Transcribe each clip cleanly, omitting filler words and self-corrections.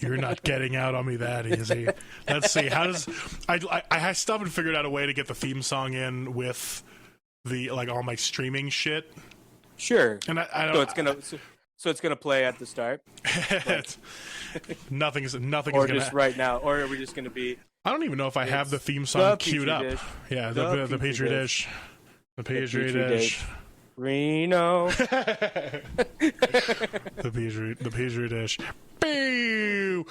You're not getting out on me that easy. Let's see. How does I still haven't figured out a way to get the theme song in with the all my streaming shit. Sure. And I don't. So it's gonna play at the start. Nothing's or gonna. Just right now, or are we just gonna be? I don't even know if I have the theme song queued up. Yeah, the Petri dish. The Petri dish. Reno. the Petri dish. Pew!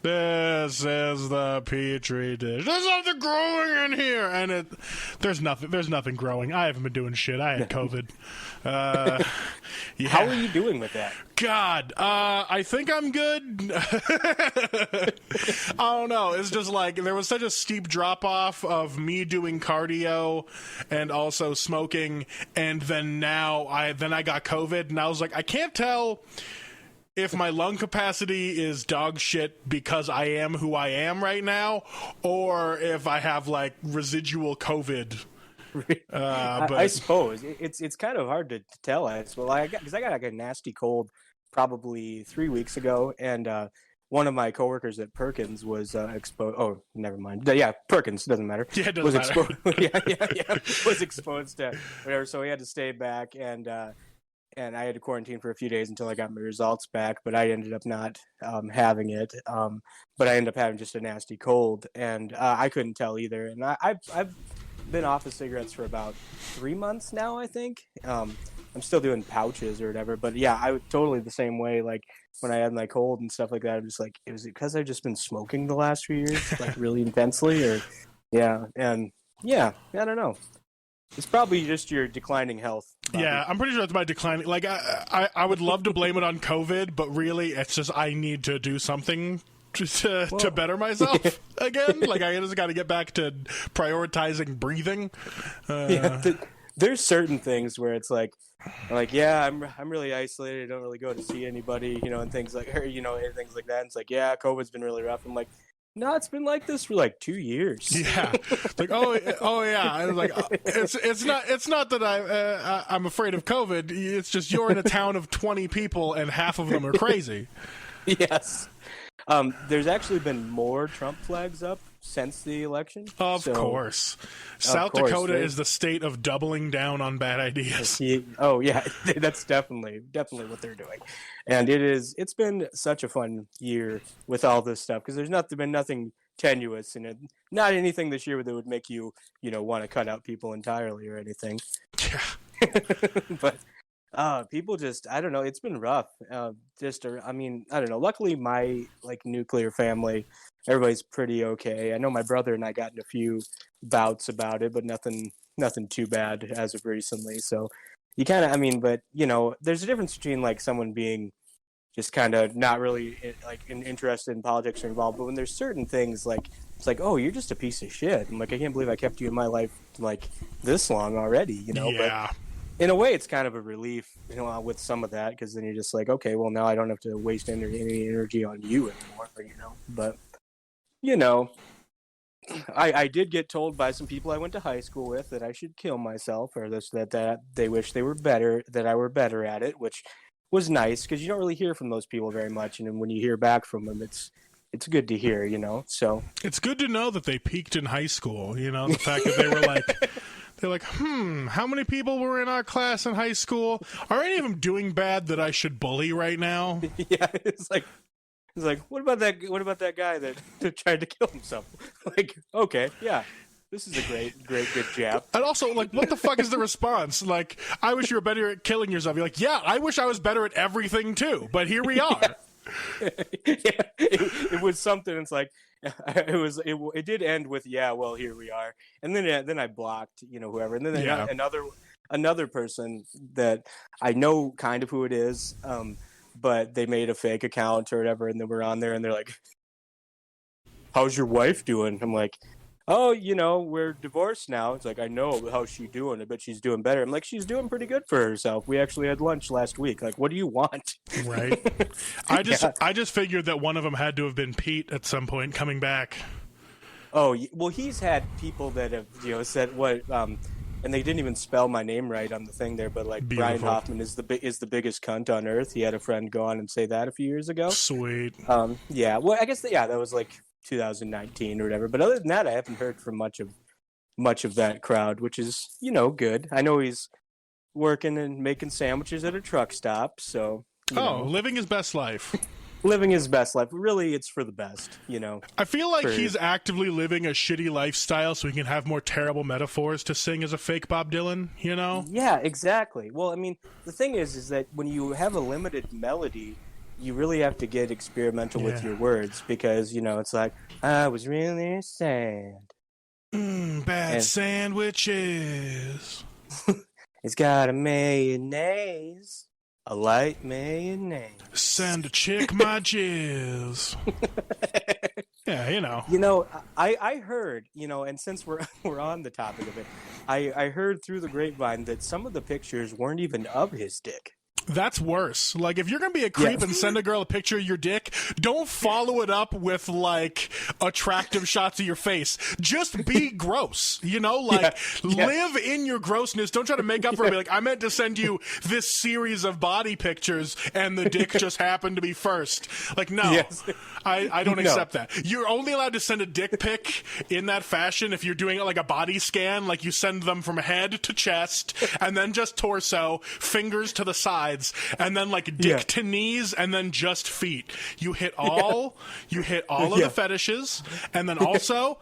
This is the Petri dish. There's something growing in here, and there's nothing growing. I haven't been doing shit. I had COVID. Yeah. How are you doing with that? God, I think I'm good. I don't know. It's just there was such a steep drop off of me doing cardio and also smoking, and then I got COVID, and I was like, I can't tell if my lung capacity is dog shit because I am who I am right now, or if I have residual COVID. But I suppose it's kind of hard to tell. Because I got a nasty cold probably 3 weeks ago, and one of my coworkers at Perkins was exposed. Oh, never mind. Yeah, Perkins, doesn't matter. Yeah, it doesn't matter. Yeah, was exposed to whatever. So he had to stay back, and I had to quarantine for a few days until I got my results back. But I ended up not having it. But I ended up having just a nasty cold, and I couldn't tell either. And I've been off of cigarettes for about 3 months now, I think. I'm still doing pouches or whatever, but yeah, I was totally the same way. When I had my cold and stuff like that, I'm just was it because I've just been smoking the last few years, really intensely, or yeah, and yeah, I don't know. It's probably just your declining health, Bobby. Yeah, I'm pretty sure it's my declining. I would love to blame it on COVID, but really, it's just I need to do something to better myself again. I just got to get back to prioritizing breathing. There's certain things where it's yeah, I'm really isolated. I don't really go to see anybody, and things and things like that. And it's yeah, COVID's been really rough. I'm no, it's been like this for 2 years. Yeah, oh yeah. I was it's not that I'm afraid of COVID. It's just you're in a town of 20 people and half of them are crazy. Yes. There's actually been more Trump flags up since the election. Of course. South Dakota is the state of doubling down on bad ideas. Oh, yeah. That's definitely what they're doing. And it's been such a fun year with all this stuff because there's been nothing tenuous in it. Not anything this year that would make you, want to cut out people entirely or anything. Yeah. But people just, I don't know, it's been rough. I don't know. Luckily, my nuclear family, everybody's pretty okay. I know my brother and I got in a few bouts about it, but nothing too bad as of recently. So you kind of, but there's a difference between someone being just kind of not really interested in politics or involved, but when there's certain things it's oh, you're just a piece of shit. I'm I can't believe I kept you in my life this long already, Yeah. But in a way, it's kind of a relief, with some of that, because then you're just okay, well, now I don't have to waste any energy on you anymore, But, I did get told by some people I went to high school with that I should kill myself, or that they wish they were better, that I were better at it, which was nice, because you don't really hear from those people very much, and then when you hear back from them, it's good to hear, so. It's good to know that they peaked in high school, the fact that they were they're how many people were in our class in high school? Are any of them doing bad that I should bully right now? Yeah, it's what about that guy that tried to kill himself? Okay, yeah. This is a great, good jab. And also, what the fuck is the response? I wish you were better at killing yourself. You're yeah, I wish I was better at everything too, but here we are. Yeah. It was something. It's it did end with well, here we are, and then I blocked whoever, and then another person that I know kind of who it is, but they made a fake account or whatever, and then we're on there, and they're how's your wife doing? I'm oh, we're divorced now. It's I know how's she doing. I bet she's doing better. I'm she's doing pretty good for herself. We actually had lunch last week. What do you want? Right. I just figured that one of them had to have been Pete at some point coming back. Oh, well, he's had people that have, said what, and they didn't even spell my name right on the thing there, but like Beautiful. Brian Hoffman is the biggest cunt on earth. He had a friend go on and say that a few years ago. Sweet. Yeah, well, I guess that was like 2019 or whatever. But other than that, I haven't heard from much of that crowd, which is good. I know he's working and making sandwiches at a truck stop, so living his best life. Living his best life. Really, it's for the best, I feel like he's actively living a shitty lifestyle so he can have more terrible metaphors to sing as a fake Bob Dylan, Yeah, exactly. Well, I mean, the thing is that when you have a limited melody, you really have to get experimental with your words because, it's like, I was really sad. Bad sandwiches. It's got a mayonnaise. A light mayonnaise. Send a chick my jizz. Yeah, I heard, and since we're on the topic of it, I heard through the grapevine that some of the pictures weren't even of his dick. That's worse. Like, if you're gonna be a creep and send a girl a picture of your dick, don't follow it up with like attractive shots of your face. Just be gross. Live in your grossness. Don't try to make up for it. Be like, I meant to send you this series of body pictures and the dick just happened to be first. Like, no. Yes. I don't accept that. You're only allowed to send a dick pic in that fashion if you're doing it like a body scan, like you send them from head to chest and then just torso, fingers to the sides, and then like dick to knees and then just feet. You hit all of the fetishes, and then also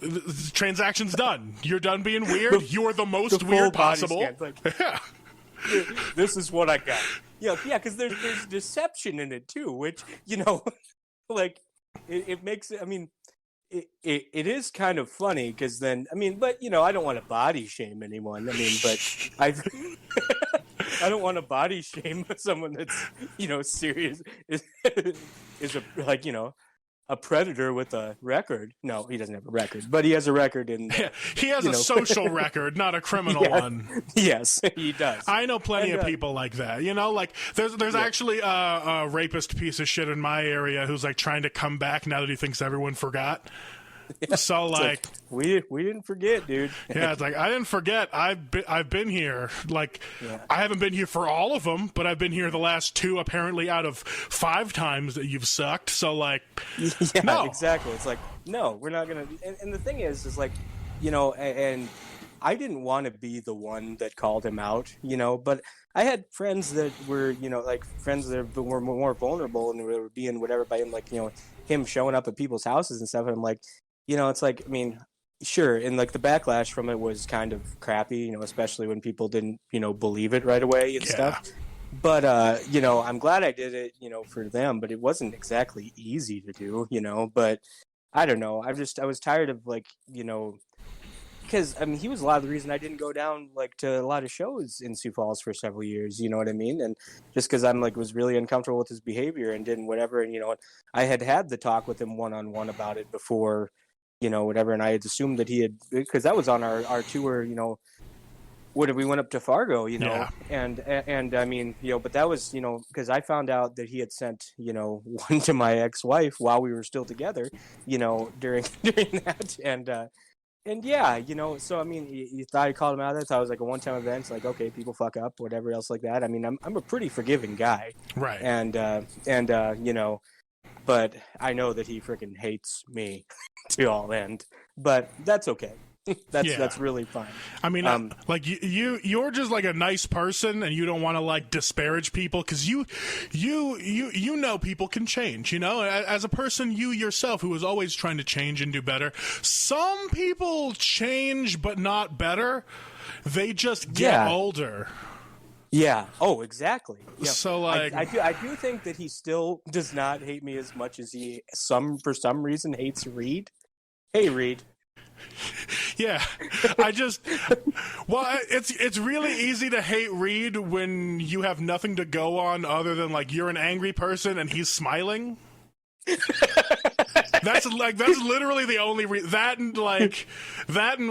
the transaction's done. You're done being weird. You're the most weird possible. This is what I got. Yeah, because there's deception in it too, which like it makes it. I mean, it is kind of funny because then but I don't want to body shame anyone. But I don't want to body shame someone that's serious is a predator with a record. No, he doesn't have a record, but he has a record in. He has a social record, not a criminal one. Yes, he does. I know plenty of people like that. Like there's actually a rapist piece of shit in my area who's like trying to come back now that he thinks everyone forgot. Yeah, so like we didn't forget, dude. Yeah, it's like I didn't forget. I've been here. Like I haven't been here for all of them, but I've been here the last 2 apparently out of 5 times that you've sucked. So like, no, exactly. It's like no, we're not gonna. And the thing is like, and I didn't want to be the one that called him out, but I had friends that were, like friends that were more vulnerable and were being whatever by him, like him showing up at people's houses and stuff. And I'm like. It's like, sure. And like the backlash from it was kind of crappy, especially when people didn't, believe it right away and stuff. But, I'm glad I did it, for them, but it wasn't exactly easy to do, but I don't know. I was tired of like, because he was a lot of the reason I didn't go down like to a lot of shows in Sioux Falls for several years, you know what I mean? And just because I'm like was really uncomfortable with his behavior and didn't whatever, and I had the talk with him one-on-one about it before, whatever, and I had assumed that he had, because that was on our tour, we went up to Fargo, and but that was, because I found out that he had sent, one to my ex-wife while we were still together, during that, and yeah, so you thought I called him out of that. So I was like a one-time event. It's like, okay, people fuck up, whatever else like that. I'm a pretty forgiving guy, right? And but I know that he freaking hates me to all end. But that's okay. That's really fine. Like you're just like a nice person, and you don't want to like disparage people because you know people can change. As a person, you yourself who is always trying to change and do better. Some people change, but not better. They just get older. Yeah. Oh, exactly. Yeah. So like, I do think that he still does not hate me as much as he for some reason hates Reed. Hey, Reed. Yeah, it's really easy to hate Reed when you have nothing to go on other than like you're an angry person and he's smiling. That's literally the only that and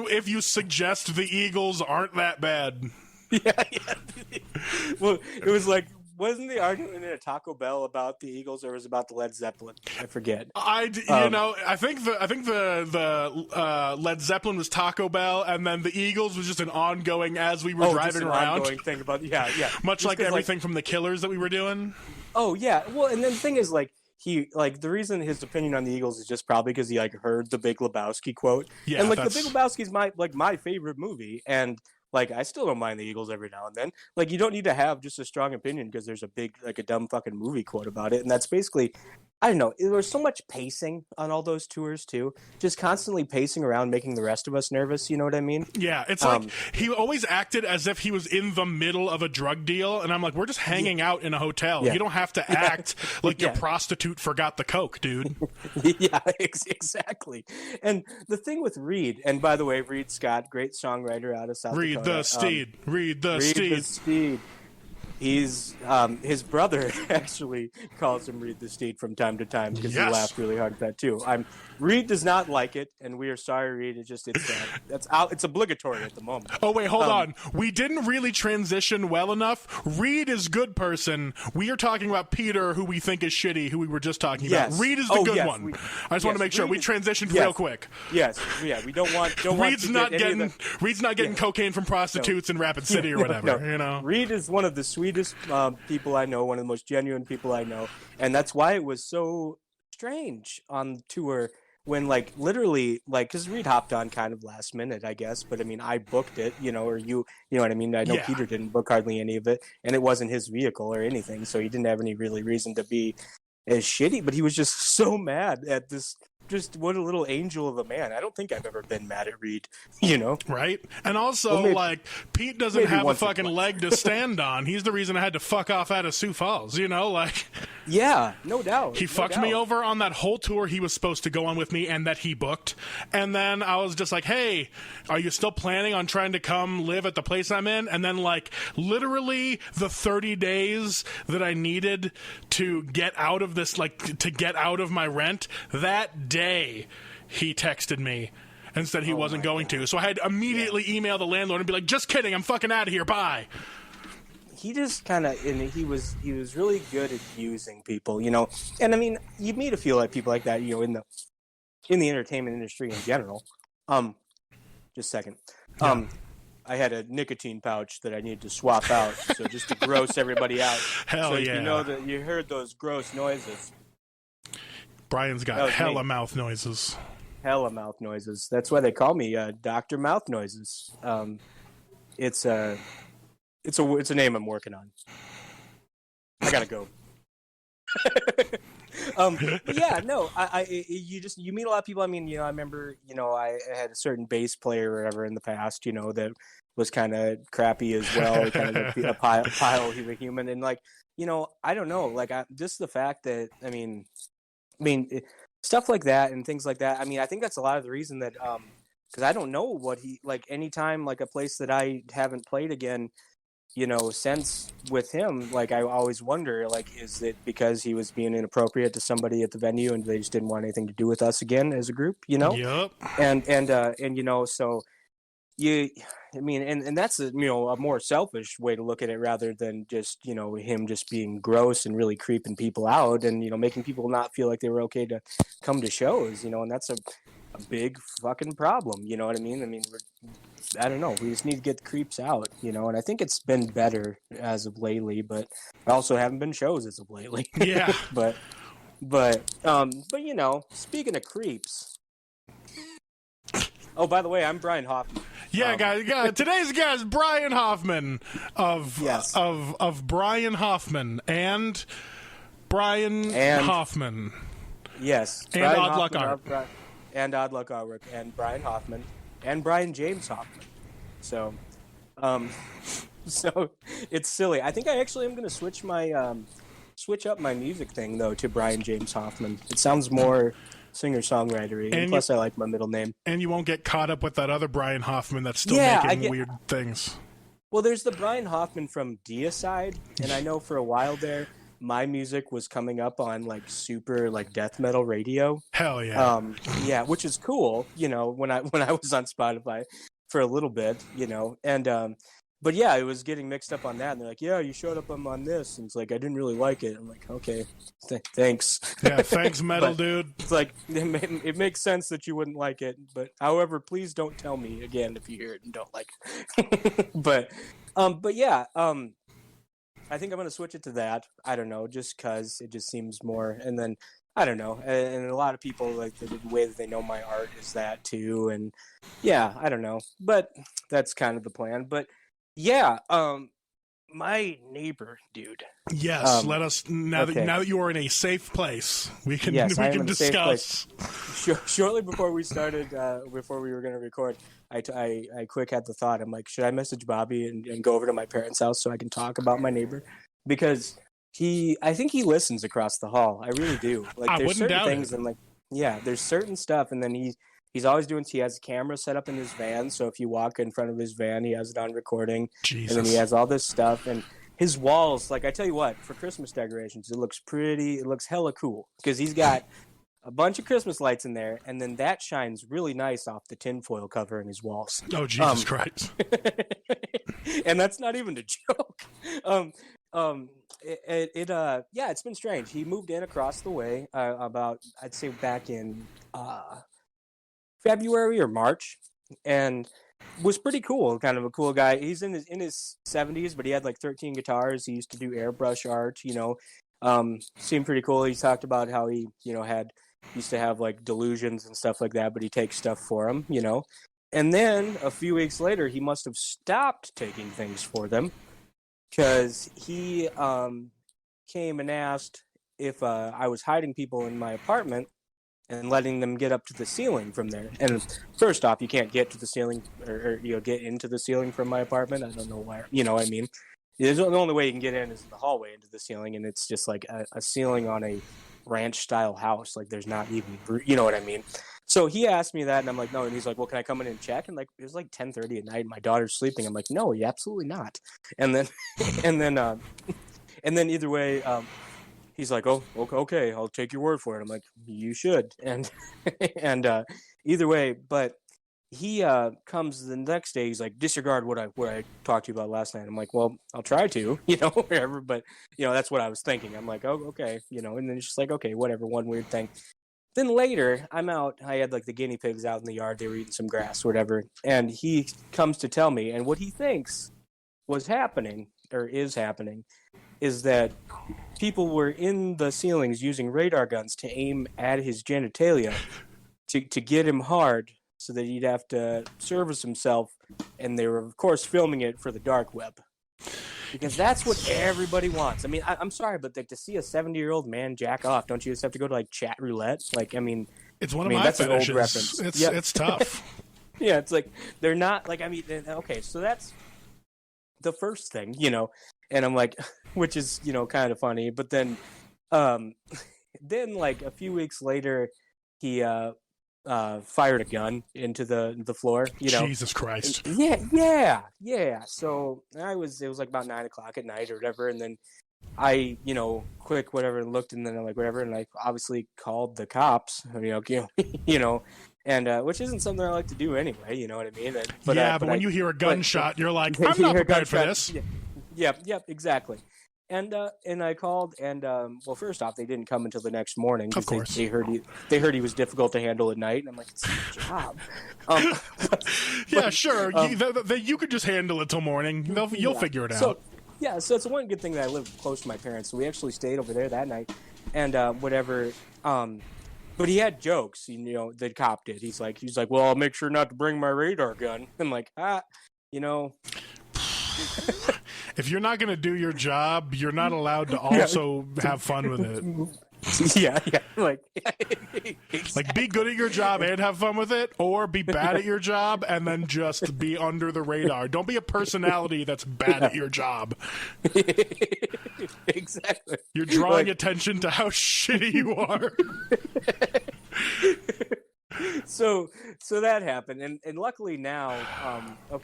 if you suggest the Eagles aren't that bad. Yeah. Well, it was like wasn't the argument at Taco Bell about the Eagles, or was it about the Led Zeppelin? I forget. I think the Led Zeppelin was Taco Bell, and then the Eagles was just an ongoing as we were driving around. Ongoing thing about much just like everything from the Killers that we were doing. Oh yeah, well, and then the thing is, like, he, like, the reason his opinion on the Eagles is just probably because he, like, heard the Big Lebowski quote. Yeah, and, like, the Big Lebowski's my favorite movie, and, like, I still don't mind the Eagles every now and then. Like, you don't need to have just a strong opinion because there's a big, like, a dumb fucking movie quote about it, and that's basically, I don't know, there was so much pacing on all those tours too, just constantly pacing around, making the rest of us nervous. You know what I mean? Yeah, it's like he always acted as if he was in the middle of a drug deal, and I'm like, we're just hanging out in a hotel. You don't have to act like your prostitute forgot the coke, dude. Yeah, exactly. And the thing with Reed, and by the way, Reed Scott, great songwriter out of South Dakota. Reed the Steed. He's his brother actually calls him Reed the Steed from time to time because he laughed really hard at that too. Reed does not like it, and we are sorry, Reed. It's obligatory at the moment. Oh wait, hold on. We didn't really transition well enough. Reed is good person. We are talking about Peter, who we think is shitty, who we were just talking about. Reed is the good one. I just want to make sure we transitioned real quick. Yes, yeah. We don't want. Reed's not getting cocaine from prostitutes in Rapid City or whatever. No. You know, Reed is one of the sweetest people I know, one of the most genuine people I know, and that's why it was so strange on tour when, like, literally, like, because Reed hopped on kind of last minute, I guess, but I mean, I booked it, or you know what I mean? I know Peter didn't book hardly any of it, and it wasn't his vehicle or anything, so he didn't have any really reason to be as shitty, but he was just so mad at this. Just what a little angel of a man. I don't think I've ever been mad at Reed, Right? And also, Pete doesn't have a fucking leg to stand on. He's the reason I had to fuck off out of Sioux Falls, Yeah, no doubt. He fucked me over on that whole tour he was supposed to go on with me and that he booked. And then I was just like, hey, are you still planning on trying to come live at the place I'm in? And then, literally the 30 days that I needed to get out of this, to get out of my rent, that day he texted me and said he wasn't going to. So I had to immediately email the landlord and be like, just kidding, I'm fucking out of here, bye. He just kind of, and he was really good at using people, and I mean, you meet a few people like that, in the entertainment industry in general. Just a second. I had a nicotine pouch that I needed to swap out, so just to gross everybody out. Hell yeah. You know that you heard those gross noises. Brian's got hella mouth noises. Hella mouth noises. That's why they call me Dr. Mouth Noises. It's a name I'm working on. I gotta go. But yeah, no, you meet a lot of people. I mean, I remember, I had a certain bass player or whatever in the past, that was kind of crappy as well, kind of a pile of a human, and I don't know, just the fact that, I mean, stuff like that and things like that. I mean, I think that's a lot of the reason that, because I don't know what he, anytime, a place that I haven't played again, since with him, I always wonder, is it because he was being inappropriate to somebody at the venue and they just didn't want anything to do with us again as a group, Yep. And so I mean, and that's a more selfish way to look at it rather than just, him just being gross and really creeping people out and, making people not feel like they were okay to come to shows, and that's a big fucking problem. You know what I mean? I mean, I don't know. We just need to get the creeps out, and I think it's been better as of lately, but I also haven't been shows as of lately. Yeah. but speaking of creeps. Oh, by the way, I'm Brian Hoffman. Yeah, guys. Today's guest, Brian Hoffman of Brian Hoffman and Brian Hoffman. Yes, and Brian Odd Luck Art. And Odd Luck Artwork and Brian Hoffman and Brian James Hoffman. So, so it's silly. I think I actually am going to switch up my music thing though to Brian James Hoffman. It sounds more singer-songwritery, and plus I like my middle name. And you won't get caught up with that other Brian Hoffman that's still making weird things. Well, there's the Brian Hoffman from Deicide, and I know for a while there, my music was coming up on super death metal radio. Hell yeah. Yeah, which is cool, when I was on Spotify for a little bit, and but yeah, it was getting mixed up on that. And they're like, yeah, you showed up on this. And it's like, I didn't really like it. I'm like, okay, thanks. Yeah, thanks, metal dude. It's like, it makes sense that you wouldn't like it. But however, please don't tell me again if you hear it and don't like it. but yeah, I think I'm going to switch it to that. I don't know, just because it just seems more. And then, I don't know. And a lot of people, like, the way that they know my art is that, too. And, yeah, I don't know. But that's kind of the plan. But, yeah, my neighbor, dude. Yes, let us, now that you are in a safe place, we can discuss. Shortly before we started, before we were going to record, I quick had the thought, I'm like, should I message Bobby and go over to my parents' house so I can talk about my neighbor? Because I think he listens across the hall. I really do. Like, there's certain things, and like, yeah, there's certain stuff, and then he's always doing. He has a camera set up in his van, so if you walk in front of his van, he has it on recording. Jesus. And then he has all this stuff, and his walls. Like, I tell you what, for Christmas decorations, it looks pretty. It looks hella cool because he's got a bunch of Christmas lights in there, and then that shines really nice off the tinfoil covering his walls. Oh, Jesus Christ! And that's not even a joke. It's been strange. He moved in across the way about, I'd say, back in February or March, and was pretty cool. Kind of a cool guy. He's in his 70s, but he had like 13 guitars. He used to do airbrush art. Seemed pretty cool. He talked about how he used to have like delusions and stuff like that, but he takes stuff for them. And then a few weeks later, he must have stopped taking things for them. Because he came and asked if I was hiding people in my apartment and letting them get up to the ceiling from there. And first off, you can't get to the ceiling or get into the ceiling from my apartment. I don't know why. You know what I mean? The only way you can get in is the hallway into the ceiling, and it's just like a ceiling on a ranch-style house. Like, there's not even, you know what I mean? So he asked me that, and I'm like, no. And he's like, well, can I come in and check? And like, it was like 10:30 at night, and my daughter's sleeping. I'm like, no, absolutely not. And then, and then either way, he's like, oh, okay, I'll take your word for it. I'm like, you should. And either way, but he comes the next day. He's like, disregard what I talked to you about last night. I'm like, well, I'll try to, whatever. But that's what I was thinking. I'm like, oh, okay, and then it's just like, okay, whatever. One weird thing. Then later, I'm out. I had like the guinea pigs out in the yard. They were eating some grass or whatever. And he comes to tell me, and what he thinks was happening or is happening is that people were in the ceilings using radar guns to aim at his genitalia to get him hard so that he'd have to service himself. And they were, of course, filming it for the dark web. Because that's what everybody wants. I mean, I'm sorry, but like, to see a 70-year-old man jack off, don't you just have to go to like chat roulette? Like, I mean, it's one of my that's fetishes. An old reference. It's tough. Yeah, it's like they're not like. I mean, okay, so that's the first thing, and I'm like, which is kind of funny. But then like a few weeks later, he fired a gun into the floor. Jesus Christ. Yeah. So it was like about 9:00 at night or whatever, and then I quick whatever and looked, and then I'm like whatever, and I obviously called the cops. And which isn't something I like to do anyway. You know what I mean? But when you hear a gunshot, you're like, I'm not prepared for this. Yep, exactly. And I called, and well, first off, they didn't come until the next morning. Of course, they heard he was difficult to handle at night, and I'm like, it's your job. Yeah, sure. You could just handle it till morning. You'll figure it out. So it's one good thing that I live close to my parents. So we actually stayed over there that night, and whatever. But he had jokes, the cop did. He's like, well, I'll make sure not to bring my radar gun. I'm like, If you're not going to do your job, you're not allowed to also have fun with it. Yeah. Exactly. Like, be good at your job and have fun with it, or be bad at your job and then just be under the radar. Don't be a personality that's bad at your job. Exactly. You're drawing attention to how shitty you are. So that happened, and luckily now, well,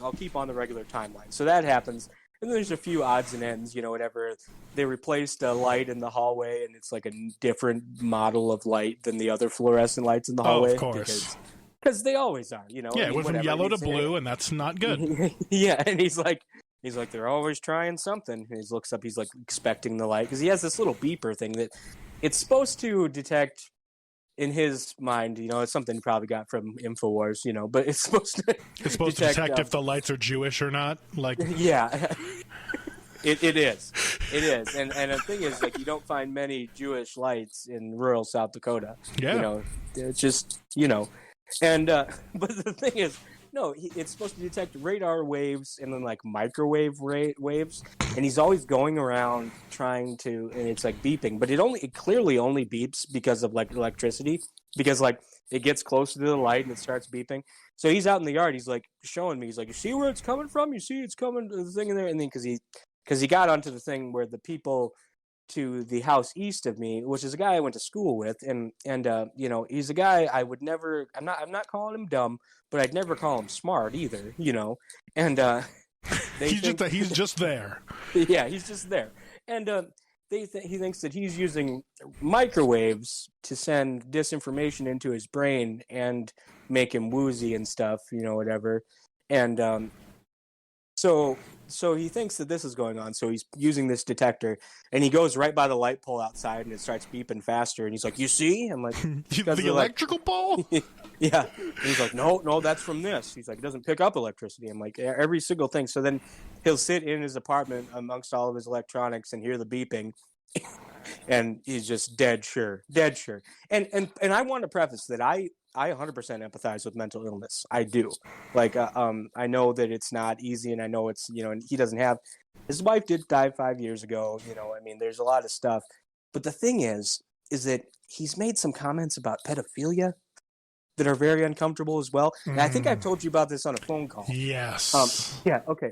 I'll keep on the regular timeline. So that happens, and there's a few odds and ends, whatever. They replaced a light in the hallway, and it's like a different model of light than the other fluorescent lights in the hallway. Oh, of course. because they always are, you know. Yeah, I it mean, went from whatever. yellow to He's- blue, and that's not good. Yeah, and he's like, they're always trying something. And he looks up, he's like expecting the light because he has this little beeper thing that it's supposed to detect. In his mind, you know, it's something he probably got from Infowars, you know, but it's supposed to. It's supposed to detect if the lights are Jewish or not. Like, yeah, it is, and the thing is, like, you don't find many Jewish lights in rural South Dakota. Yeah, you know, it's just, you know, and but the thing is, no, it's supposed to detect radar waves and then like microwave waves, and he's always going around trying to, and it's like beeping, but it clearly only beeps because of like electricity, because like it gets closer to the light and it starts beeping. So he's out in the yard, he's like showing me, he's like, you see where it's coming from? You see it's coming to the thing in there, and then because he got onto the thing where the people to the house east of me, which is a guy I went to school with, and you know, he's a guy I would never. I'm not calling him dumb, but I'd never call him smart either. You know, and he's just there. Yeah, he's just there, and he thinks that he's using microwaves to send disinformation into his brain and make him woozy and stuff. You know, whatever, and So he thinks that this is going on. So he's using this detector, and he goes right by the light pole outside, and it starts beeping faster. And he's like, "You see?" I'm like, "The electrical pole." Yeah. And he's like, "No, that's from this." He's like, "It doesn't pick up electricity." I'm like, "Every single thing." So then he'll sit in his apartment amongst all of his electronics and hear the beeping, and he's just dead sure. And I want to preface that I 100% empathize with mental illness. I do. Like, I know that it's not easy, and I know it's, you know, and he doesn't have, his wife did die 5 years ago, you know, I mean, there's a lot of stuff. But the thing is that he's made some comments about pedophilia that are very uncomfortable as well. And I think I've told you about this on a phone call. Yes. Yeah, okay.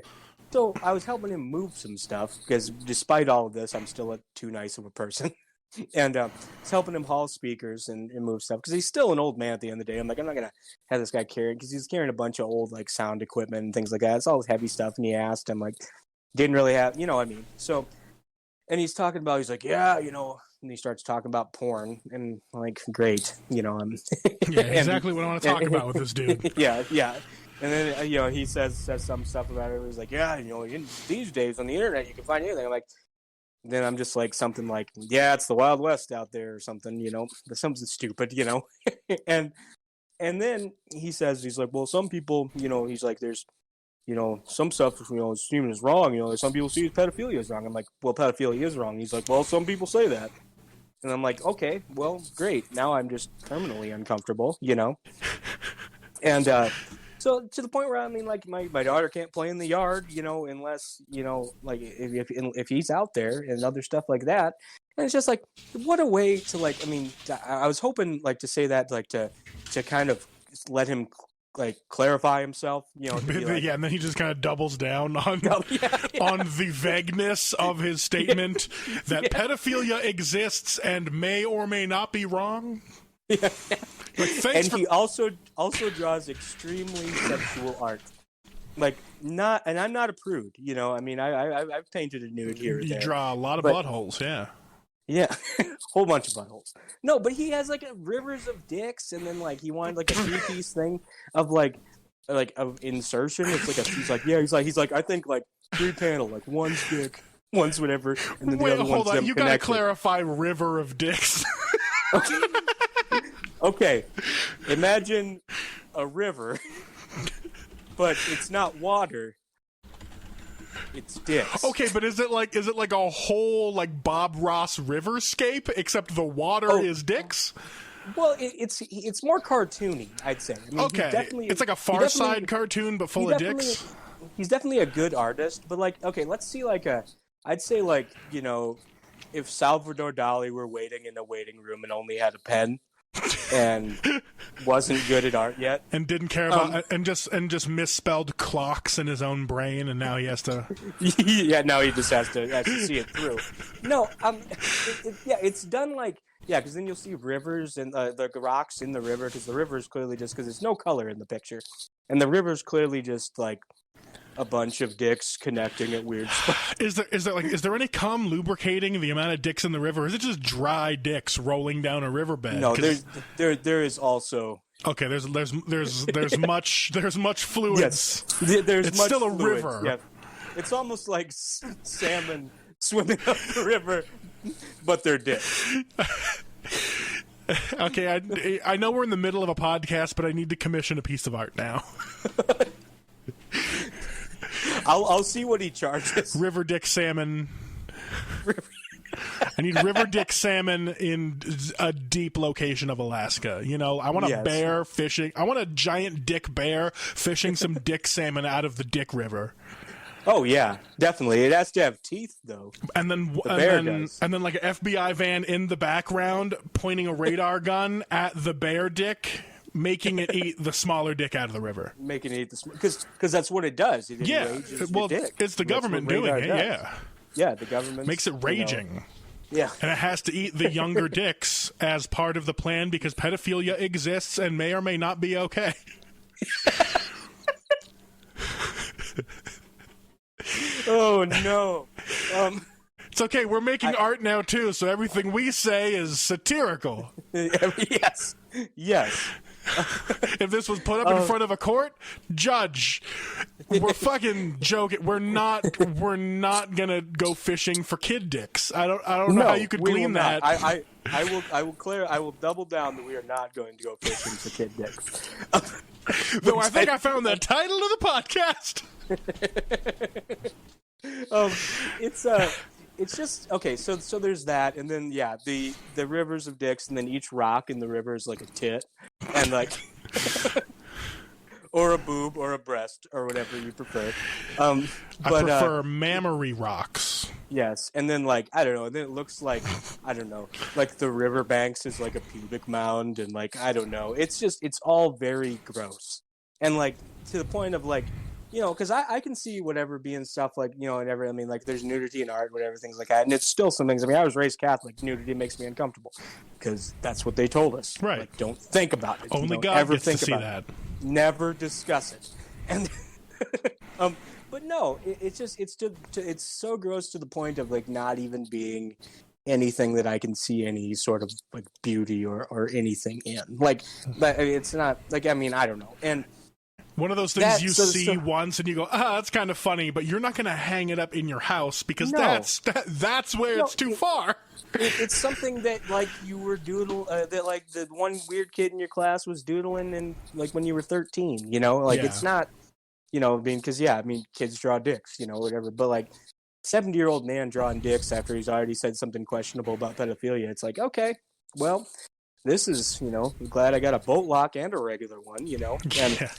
So I was helping him move some stuff, because despite all of this, I'm still too nice of a person. And it's helping him haul speakers and move stuff, because he's still an old man at the end of the day. I'm like, I'm not going to have this guy carry, because he's carrying a bunch of old like sound equipment and things like that. It's all heavy stuff. And he asked him, like, didn't really have, you know what I mean? So, and he's talking about, he's like, yeah, you know, and he starts talking about porn, and I'm like, great, you know. Yeah, exactly what I want to talk about with this dude. Yeah. And then, you know, he says some stuff about it. He's like, yeah, you know, these days on the internet, you can find anything. I'm like, then I'm just like something like, yeah, it's the Wild West out there or something, you know, something stupid, you know. and then he says, he's like, well, some people, you know, he's like, there's, you know, some stuff, you know, is seen as wrong, you know, some people see pedophilia is wrong. I'm like, well, pedophilia is wrong. He's like, well, some people say that. And I'm like, okay, well, great. Now I'm just terminally uncomfortable, you know. And so to the point where, I mean, like, my daughter can't play in the yard, you know, unless, you know, like, if he's out there and other stuff like that. And it's just like, what a way to, like, I mean, I was hoping, like, to say that, like, to kind of let him, like, clarify himself, you know. Like, yeah, and then he just kind of doubles down on on the vagueness of his statement that pedophilia exists and may or may not be wrong. Yeah. Like, he also draws extremely sexual art. Like, not, and I'm not a prude, you know. I mean, I've painted a nude here or there. You draw a lot of buttholes, yeah. Yeah, whole bunch of buttholes. No, but he has like rivers of dicks, and then like he wanted like a 3-piece thing of like of insertion. It's like he's like I think like 3-panel, like one's dick, one's whatever, and then the other hold one's on, you gotta clarify river of dicks. Okay, imagine a river, but it's not water. It's dicks. Okay, but is it like a whole like Bob Ross riverscape except the water is dicks? Well, it's more cartoony, I'd say. I mean, okay, it's like a Far Side cartoon but full of dicks. He's definitely a good artist, but like, okay, let's see I'd say like, you know, if Salvador Dali were waiting in a waiting room and only had a pen and wasn't good at art yet, and didn't care about and just misspelled clocks in his own brain, and now he has to now he just has to see it through. No, it's done like, because then you'll see rivers and the rocks in the river, because the river is clearly just, because there's no color in the picture, and the river's clearly just like a bunch of dicks connecting at weird spots. Is there any cum lubricating the amount of dicks in the river? Or is it just dry dicks rolling down a riverbed? No, there is also Okay, there's much fluids. Yes, there's it's much still a fluids. river. Yeah. It's almost like salmon swimming up the river, but they're dicks. Okay, I know we're in the middle of a podcast, but I need to commission a piece of art now. I'll see what he charges. River dick salmon. I need river dick salmon in a deep location of Alaska. You know, I want a bear fishing. I want a giant dick bear fishing some dick salmon out of the Dick River. Oh yeah, definitely. It has to have teeth though. And then like an FBI van in the background pointing a radar gun at the bear dick, making it eat the smaller dick out of the river. Making it eat the because that's what it does. It enrages your dick. It's the government doing it. Does. Yeah. Yeah, the government makes it raging. Yeah. And it has to eat the younger dicks as part of the plan because pedophilia exists and may or may not be okay. Oh, no. It's okay. We're making art now, too, so everything we say is satirical. Yes. Yes. If this was put up in front of a court, judge, we're fucking joking. We're not gonna go fishing for kid dicks. I don't know how you could glean that. I will double down that we are not going to go fishing for kid dicks. Though I think I found the title of the podcast. It's just okay. So there's that, and then the rivers of dicks, and then each rock in the river is like a tit, and like, or a boob, or a breast, or whatever you prefer. I prefer mammary rocks. Yes, and then like I don't know, and then it looks like like the riverbanks is like a pubic mound, and like I don't know. It's all very gross, and like to the point of like. You know, because I can see whatever being stuff like, you know, whatever. I mean, like, there's nudity in art, whatever, things like that. And it's still some things. I mean, I was raised Catholic. Nudity makes me uncomfortable because that's what they told us. Right. Like, don't think about it. Only God gets to see that. Never discuss it. And, but no, it's so gross to the point of, like, not even being anything that I can see any sort of, like, beauty or anything in. Like, it's not, like, I mean, I don't know. And, one of those things you see once and you go, that's kind of funny, but you're not going to hang it up in your house because that's where it's too far. It's something that like you were that like the one weird kid in your class was doodling and like when you were 13, you know, like it's not, you know, because kids draw dicks, you know, whatever, but like 70-year-old man drawing dicks after he's already said something questionable about pedophilia. It's like, okay, well, this is, you know, I'm glad I got a boat lock and a regular one, you know, and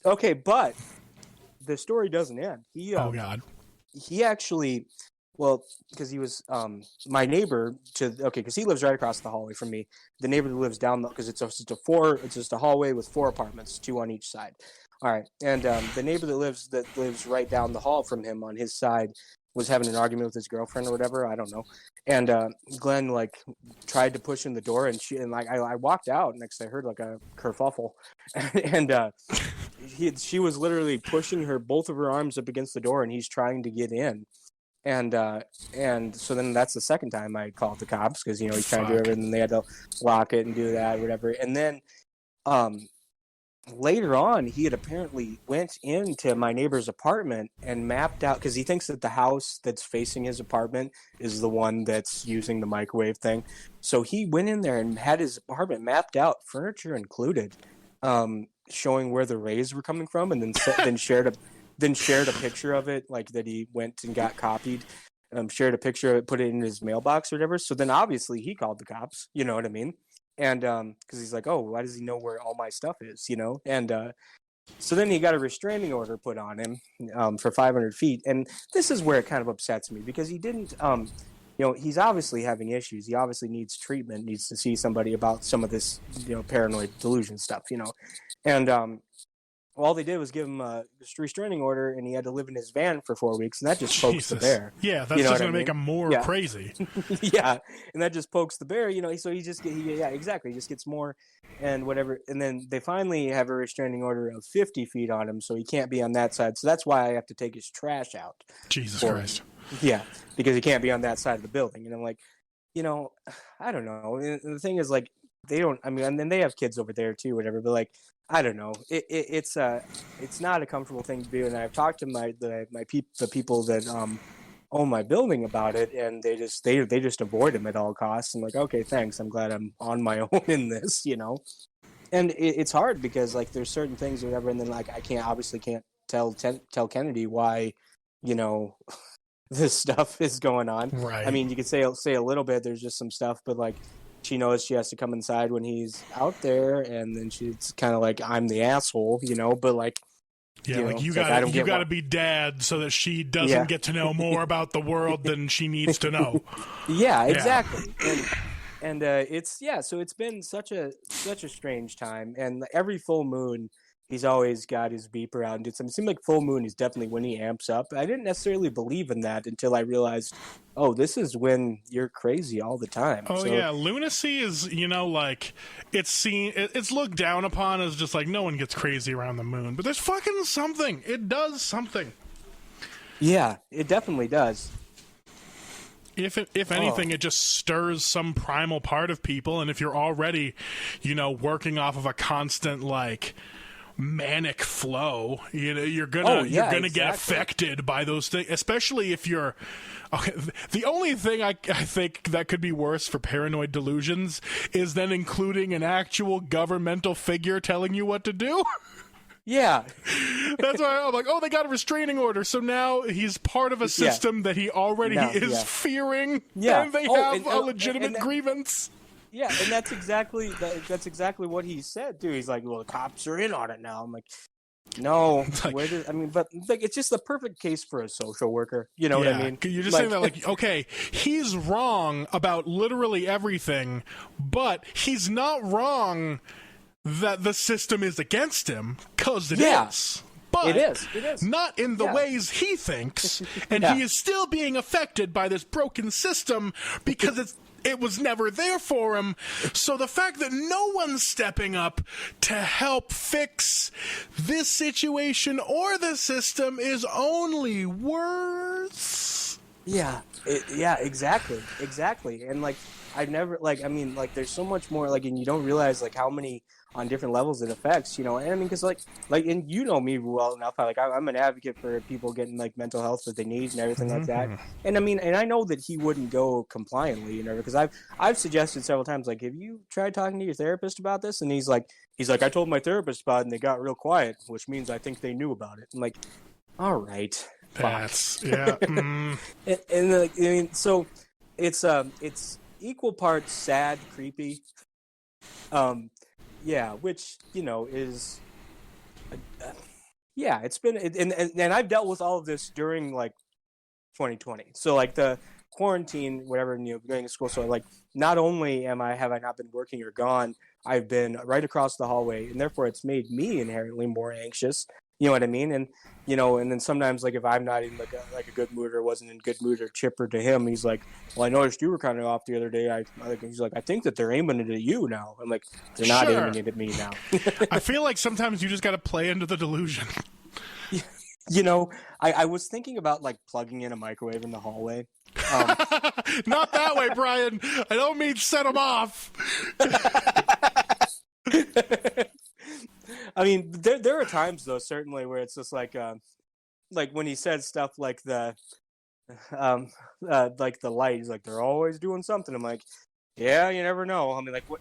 okay, but the story doesn't end. Oh God! He actually, well, because he was my neighbor because he lives right across the hallway from me. The neighbor that lives down because it's just a hallway with 4 apartments, 2 on each side. All right, and the neighbor that lives right down the hall from him on his side was having an argument with his girlfriend or whatever. I don't know. And Glenn like tried to push in the door, and I walked out next. I heard like a kerfuffle, and she was literally pushing both of her arms up against the door, and he's trying to get in. And so then that's the second time I called the cops because, you know, he's trying to do everything, and they had to lock it and do that, whatever. And then later on, he had apparently went into my neighbor's apartment and mapped out, because he thinks that the house that's facing his apartment is the one that's using the microwave thing. So he went in there and had his apartment mapped out, furniture included, showing where the rays were coming from, and then shared a picture of it, like that he went and got copied. Shared a picture of it, put it in his mailbox or whatever. So then obviously he called the cops, you know what I mean? And because he's like, oh, why does he know where all my stuff is, you know? And so then he got a restraining order put on him for 500 feet. And this is where it kind of upsets me, because he didn't, you know, he's obviously having issues. He obviously needs treatment, needs to see somebody about some of this, you know, paranoid delusion stuff, you know? And all they did was give him a restraining order, and he had to live in his van for 4 weeks, and that just pokes the bear. Yeah, that's just going to make him more crazy. Yeah, and that just pokes the bear, you know. So he just he just gets more and whatever. And then they finally have a restraining order of 50 feet on him, so he can't be on that side. So that's why I have to take his trash out. Jesus Christ. Yeah, because he can't be on that side of the building. And I'm like, you know, I don't know. And the thing is, like, they don't. I mean, and then they have kids over there too, whatever. But like, I don't know. It's not a comfortable thing to do. And I've talked to the people that own my building about it, and they just avoid him at all costs. I'm like, okay, thanks. I'm glad I'm on my own in this, you know. And it's hard because like there's certain things or whatever, and then like I can't tell Kennedy why, you know, this stuff is going on. Right. I mean, you could say a little bit. There's just some stuff, but like she knows she has to come inside when he's out there, and then she's kind of like, I'm the asshole, you know. But like, yeah, you like know, you got to be dad so that she doesn't get to know more about the world than she needs to know. Yeah, exactly. And so it's been such a strange time, and every full moon he's always got his beeper out and did something. It seemed like full moon is definitely when he amps up. I didn't necessarily believe in that until I realized, oh, this is when you're crazy all the time. Oh, yeah, lunacy is, you know, like, it's looked down upon as just like no one gets crazy around the moon, but there's fucking something. It does something. Yeah, it definitely does. If anything, it just stirs some primal part of people, and if you're already, you know, working off of a constant like manic flow, you know, you're gonna get affected by those things, especially if you're. Okay, the only thing I think that could be worse for paranoid delusions is then including an actual governmental figure telling you what to do. Yeah. That's why I'm like, oh, they got a restraining order, so now he's part of a system that he already is fearing, and they have a legitimate grievance. Yeah, and that's exactly what he said too. He's like, well, the cops are in on it now. I'm like, no, like, but like, it's just the perfect case for a social worker. You know what I mean? You're just saying that, like, okay, he's wrong about literally everything, but he's not wrong that the system is against him, because it is. But it is. Not in the ways he thinks, and he is still being affected by this broken system because it was never there for him. So the fact that no one's stepping up to help fix this situation or the system is only worse. Yeah, exactly. And like, I've never, like, I mean, like, there's so much more, like, and you don't realize like how many on different levels it affects, you know. And I mean, because like, and you know me well enough, I'm an advocate for people getting like mental health that they need and everything like that. And I mean, and I know that he wouldn't go compliantly, you know, because I've suggested several times, like, have you tried talking to your therapist about this? And he's like, I told my therapist about it, and they got real quiet, which means I think they knew about it. I'm like, all right, that's and I mean, so it's equal parts sad, creepy. Yeah, which, you know, is, it's been, and I've dealt with all of this during like 2020. So like the quarantine, whatever, you know, going to school. So like, not only have I not been working or gone, I've been right across the hallway, and therefore it's made me inherently more anxious. You know what I mean? And, you know, and then sometimes, like, if I'm not in like a good mood or wasn't in good mood or chipper to him, he's like, well, I noticed you were kind of off the other day. He's like, I think that they're aiming it at you now. I'm like, they're not aiming it at me now. I feel like sometimes you just got to play into the delusion. You know, I was thinking about like plugging in a microwave in the hallway. Not that way, Brian. I don't mean set them off. I mean, there are times though, certainly, where it's just like when he said stuff like the light, he's like, they're always doing something. I'm like, yeah, you never know. I mean, like, what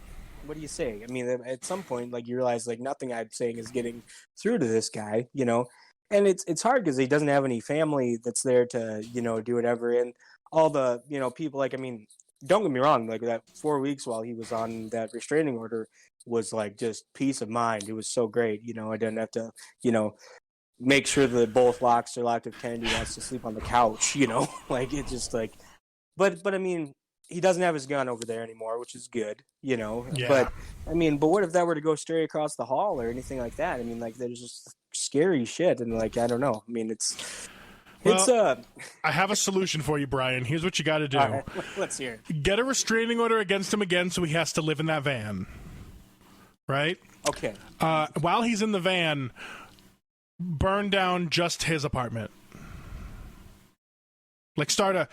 do you say? I mean, at some point, like, you realize like nothing I'm saying is getting through to this guy, you know, and it's hard because he doesn't have any family that's there to, you know, do whatever. And all the, you know, people, like, I mean, don't get me wrong, like that 4 weeks while he was on that restraining order was like just peace of mind. It was so great, you know. I didn't have to, you know, make sure that both locks are locked if Kennedy wants to sleep on the couch, you know. Like, it's just like, but I mean, he doesn't have his gun over there anymore, which is good, you know. Yeah. But I mean, but what if that were to go straight across the hall or anything like that? I mean, like, there's just scary shit, and like, I don't know. I mean, I have a solution for you, Brian. Here's what you got to do. Right, let's hear it. Get a restraining order against him again, so he has to live in that van. Right? Okay. While he's in the van, burn down just his apartment. Like start a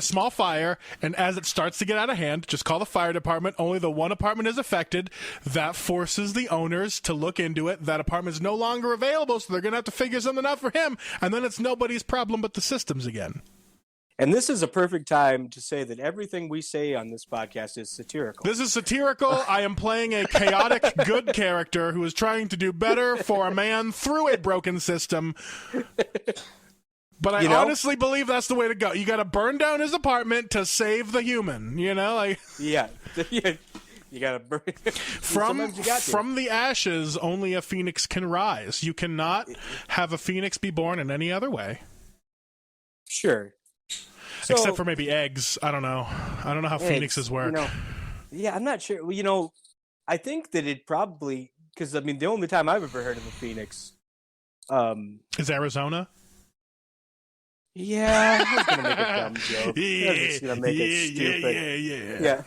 small fire, and as it starts to get out of hand, just call the fire department. Only the one apartment is affected. That forces the owners to look into it. That apartment is no longer available, so they're going to have to figure something out for him, and then it's nobody's problem but the system's again. And this is a perfect time to say that everything we say on this podcast is satirical. This is satirical. I am playing a chaotic good character who is trying to do better for a man through a broken system. But I honestly believe that's the way to go. You got to burn down his apartment to save the human, like yeah. You got to burn from the ashes only a phoenix can rise. You cannot have a phoenix be born in any other way. Sure. Except for maybe eggs. I don't know how phoenixes work. I'm not sure. Well, I think that it probably, because the only time I've ever heard of a phoenix is Arizona. Yeah, I was going to make a dumb joke. I was just going to make it stupid. Yeah.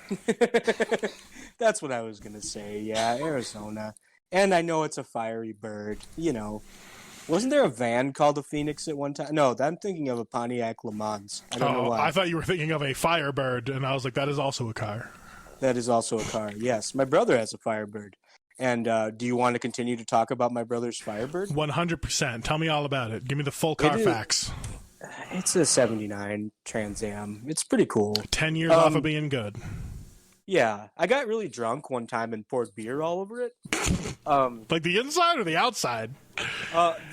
That's what I was going to say. Yeah, Arizona. And I know it's a fiery bird, Wasn't there a van called a Phoenix at one time? No, I'm thinking of a Pontiac Le Mans. I don't know why. I thought you were thinking of a Firebird, and I was like, that is also a car. That is also a car, yes. My brother has a Firebird. And do you want to continue to talk about my brother's Firebird? 100%. Tell me all about it. Give me the full car facts. It's a 79 Trans Am. It's pretty cool. 10 years off of being good. Yeah. I got really drunk one time and poured beer all over it. Like the inside or the outside?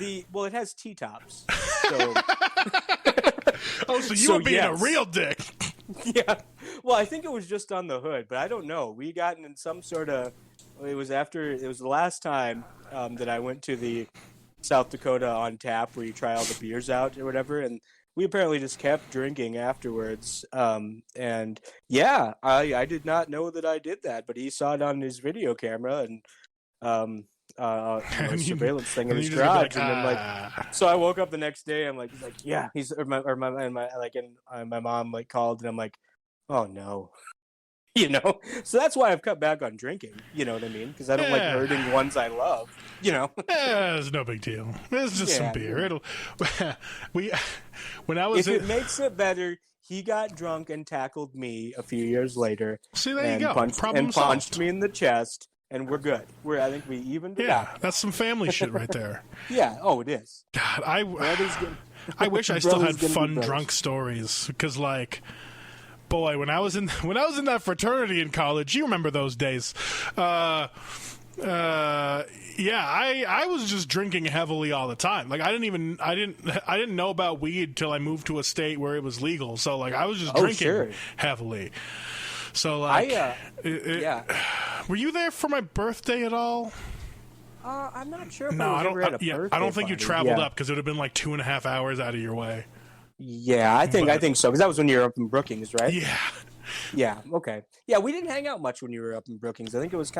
It has T-tops. So... so you were being a real dick. Yeah. Well, I think it was just on the hood, but I don't know. We got in some sort of... It was the last time that I went to the South Dakota on tap where you try all the beers out or whatever, and we apparently just kept drinking afterwards. And yeah, I did not know that I did that, but he saw it on his video camera and surveillance thing in his garage. And then so I woke up the next day. I'm like, yeah, my mom called and I'm like, oh no. So that's why I've cut back on drinking. You know what I mean? Because I don't like hurting ones I love. It's no big deal. It's just some beer. If it makes it better, he got drunk and tackled me a few years later. See, there you go. Punched me in the chest, and we're good. I think we evened it out. That's some family shit right there. Yeah. Oh, it is. God, I wish I still had fun drunk stories because boy, when I was in that fraternity in college, you remember those days. I was just drinking heavily all the time. I didn't know about weed till I moved to a state where it was legal. So I was just drinking heavily. So were you there for my birthday at all? I'm not sure. I don't think you traveled up because it would have been 2.5 hours out of your way. Yeah, I think so, because that was when you were up in Brookings, right? Yeah. Yeah, okay. Yeah, we didn't hang out much when you were up in Brookings. I think it was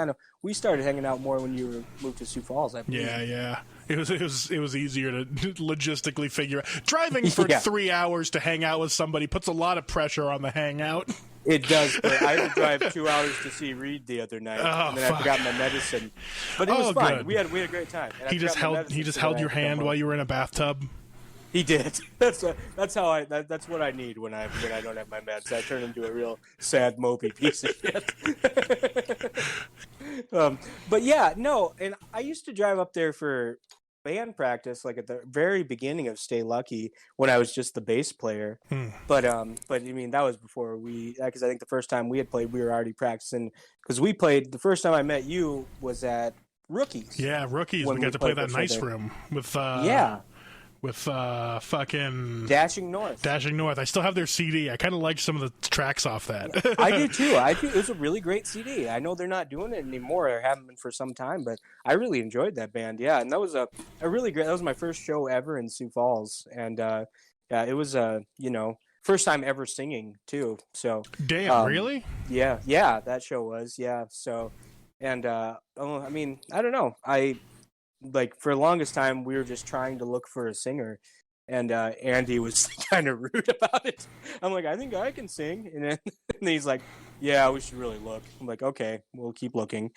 we started hanging out more when you moved to Sioux Falls, I believe. Yeah. It was easier to logistically figure out. Driving for 3 hours to hang out with somebody puts a lot of pressure on the hangout. It does, but I had to drive 2 hours to see Reed the other night, and then I forgot my medicine. But it was fine. Good. We had a great time. He just held your hand while you were in a bathtub. He did. That's what I need when I don't have my meds. I turn into a real sad, mopey piece of shit. But yeah, no. And I used to drive up there for band practice, at the very beginning of Stay Lucky, when I was just the bass player. But that was before because I think the first time we had played, we were already practicing. Because we played the first time I met you was at Rookies. Yeah, Rookies. We got to play that nice room with. With fucking Dashing North. I still have their CD. I kind of liked some of the tracks off that. I do too. It was a really great CD. I know they're not doing it anymore, or haven't been for some time, but I really enjoyed that band. Yeah, and that was a really great. That was my first show ever in Sioux Falls, and it was first time ever singing too. So damn, really? Yeah, that show was So, and I don't know. For the longest time, we were just trying to look for a singer, and Andy was kind of rude about it. I'm like, I think I can sing, and then he's like, yeah, we should really look. I'm like, okay, we'll keep looking.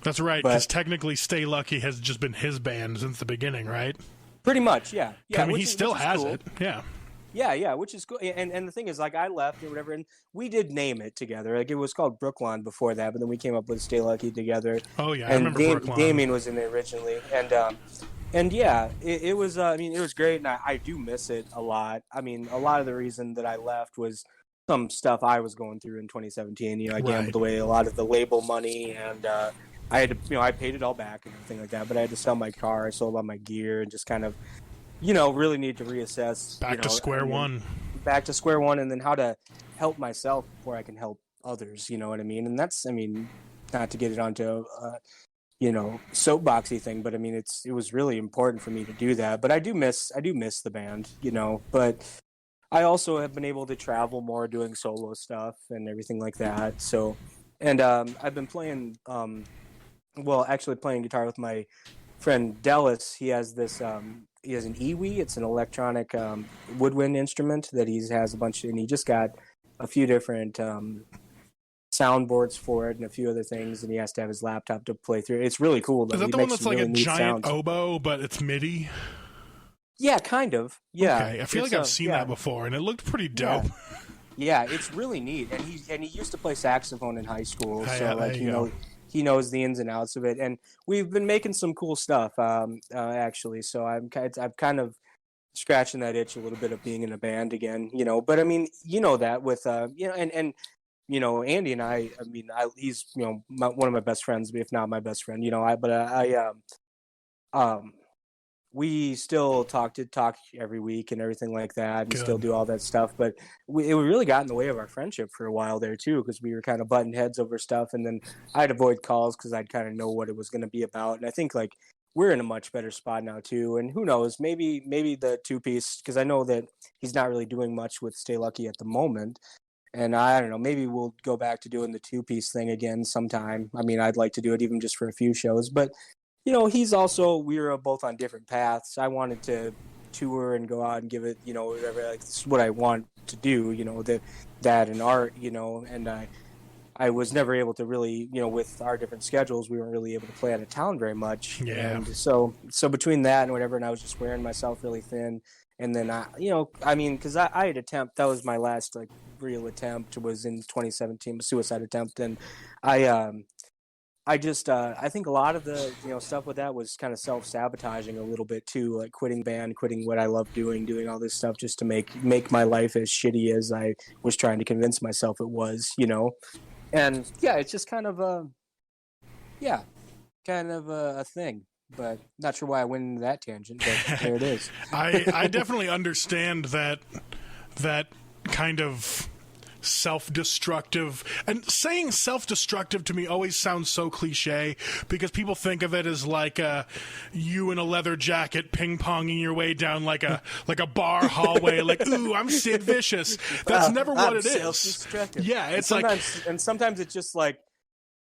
That's right, because technically Stay Lucky has just been his band since the beginning, right? Pretty much, yeah. I mean, he still has it, yeah. Yeah, which is cool. And the thing is, like, I left or whatever, and we did name it together. Like, it was called Brookline before that, but then we came up with Stay Lucky together. Oh yeah, I And remember Brookline. Damien was in there originally, and yeah, it was. I mean, it was great, and I do miss it a lot. I mean, a lot of the reason that I left was some stuff I was going through in 2017. You know, I Right. gambled away a lot of the label money, and I had to, I paid it all back and everything like that. But I had to sell my car, I sold all my gear, and just kind of, really need to reassess. Back to square And then one. back to square one, and then how to help myself before I can help others. You know what I mean? And that's, I mean, not to get it onto soapboxy thing, but I mean, it was really important for me to do that. But I do miss the band, but I also have been able to travel more doing solo stuff and everything like that. So, and I've been playing, actually playing guitar with my friend Dallas. He has he has an Iwi. It's an electronic woodwind instrument that he has a bunch of, and he just got a few different soundboards for it and a few other things, and he has to have his laptop to play through. It's really cool though. Is that He the one makes that's some like a really neat giant sounds. oboe, but it's MIDI? Yeah, kind of. Yeah. Okay, I feel like I've seen that before, and it looked pretty dope. Yeah, it's really neat. And he used to play saxophone in high school, so Yeah, like there you go. he knows the ins and outs of it. And we've been making some cool stuff actually. So I'm kind of scratching that itch a little bit of being in a band again, But I mean, that with and Andy and I mean, he's one of my best friends, if not my best friend, um we still talk every week and everything like that, and still Good. do all that stuff. But it really got in the way of our friendship for a while there too, because we were kind of butting heads over stuff, and then I'd avoid calls because I'd kind of know what it was going to be about. And I think like we're in a much better spot now too. And who knows, maybe the two piece, because I know that he's not really doing much with Stay Lucky at the moment. And I don't know, maybe we'll go back to doing the two piece thing again sometime. I mean, I'd like to do it even just for a few shows, but he's also, we were both on different paths. I wanted to tour and go out and give it, whatever, like, this is what I want to do, that and art, and I was never able to really, with our different schedules, we weren't really able to play out of town very much. Yeah. And so between that and whatever, and I was just wearing myself really thin. And then I mean, because I had that was my last like real attempt, was in 2017, suicide attempt. And I, I just I think a lot of the stuff with that was kind of self-sabotaging a little bit too, like quitting band, quitting what I love doing all this stuff just to make my life as shitty as I was trying to convince myself it was. And yeah, it's just kind of a thing, but not sure why I went into that tangent, but there it is. I definitely understand that kind of self-destructive, and saying self-destructive to me always sounds so cliche because people think of it as like you in a leather jacket ping-ponging your way down like a bar hallway, like, ooh, I'm Sid Vicious. That's never what it is. Self-destructive. Yeah, it's sometimes it's just like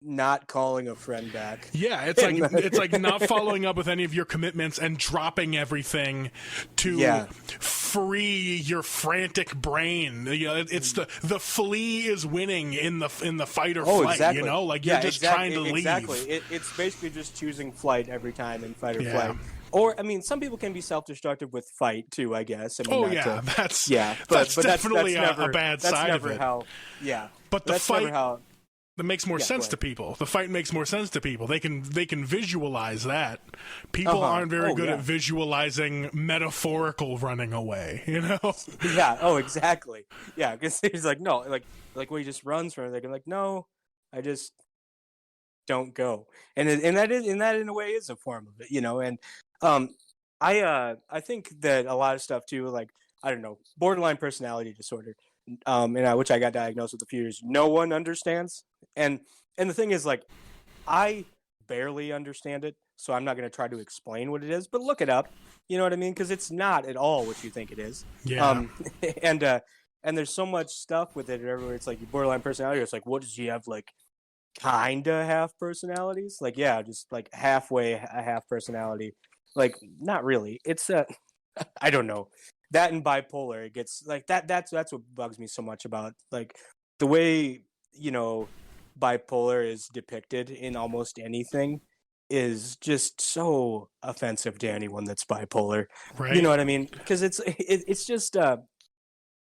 not calling a friend back. Yeah, it's like not following up with any of your commitments and dropping everything to free your frantic brain. It's the flea is winning in the fight or flight. Exactly. Like you're just trying to leave. Exactly. It's basically just choosing flight every time in fight or flight. Or I mean, some people can be self-destructive with fight too, I guess. I mean, that's that's definitely never, a bad that's side never of it. But the fight. That makes more Yeah, sense to people. The fight makes more sense to people. They can visualize that. People aren't very good at visualizing metaphorical running away, Yeah, oh exactly. Yeah, because he's like, no, like when he just runs from it, they're like, no, I just don't go. And that in a way is a form of it, and I think that a lot of stuff too, like, I don't know, borderline personality disorder, which I got diagnosed with a few years. No one understands, and the thing is, like, I barely understand it, so I'm not going to try to explain what it is. But look it up, you know what I mean? Because it's not at all what you think it is. Yeah. And there's so much stuff with it everywhere. It's like borderline personality. It's like, what does he have? Like, kinda half personalities? Like, yeah, just like halfway a half personality. Like, not really. It's I don't know. That and bipolar, it gets like that. That's what bugs me so much about like the way bipolar is depicted in almost anything is just so offensive to anyone that's bipolar. Right. You know what I mean? Because it's just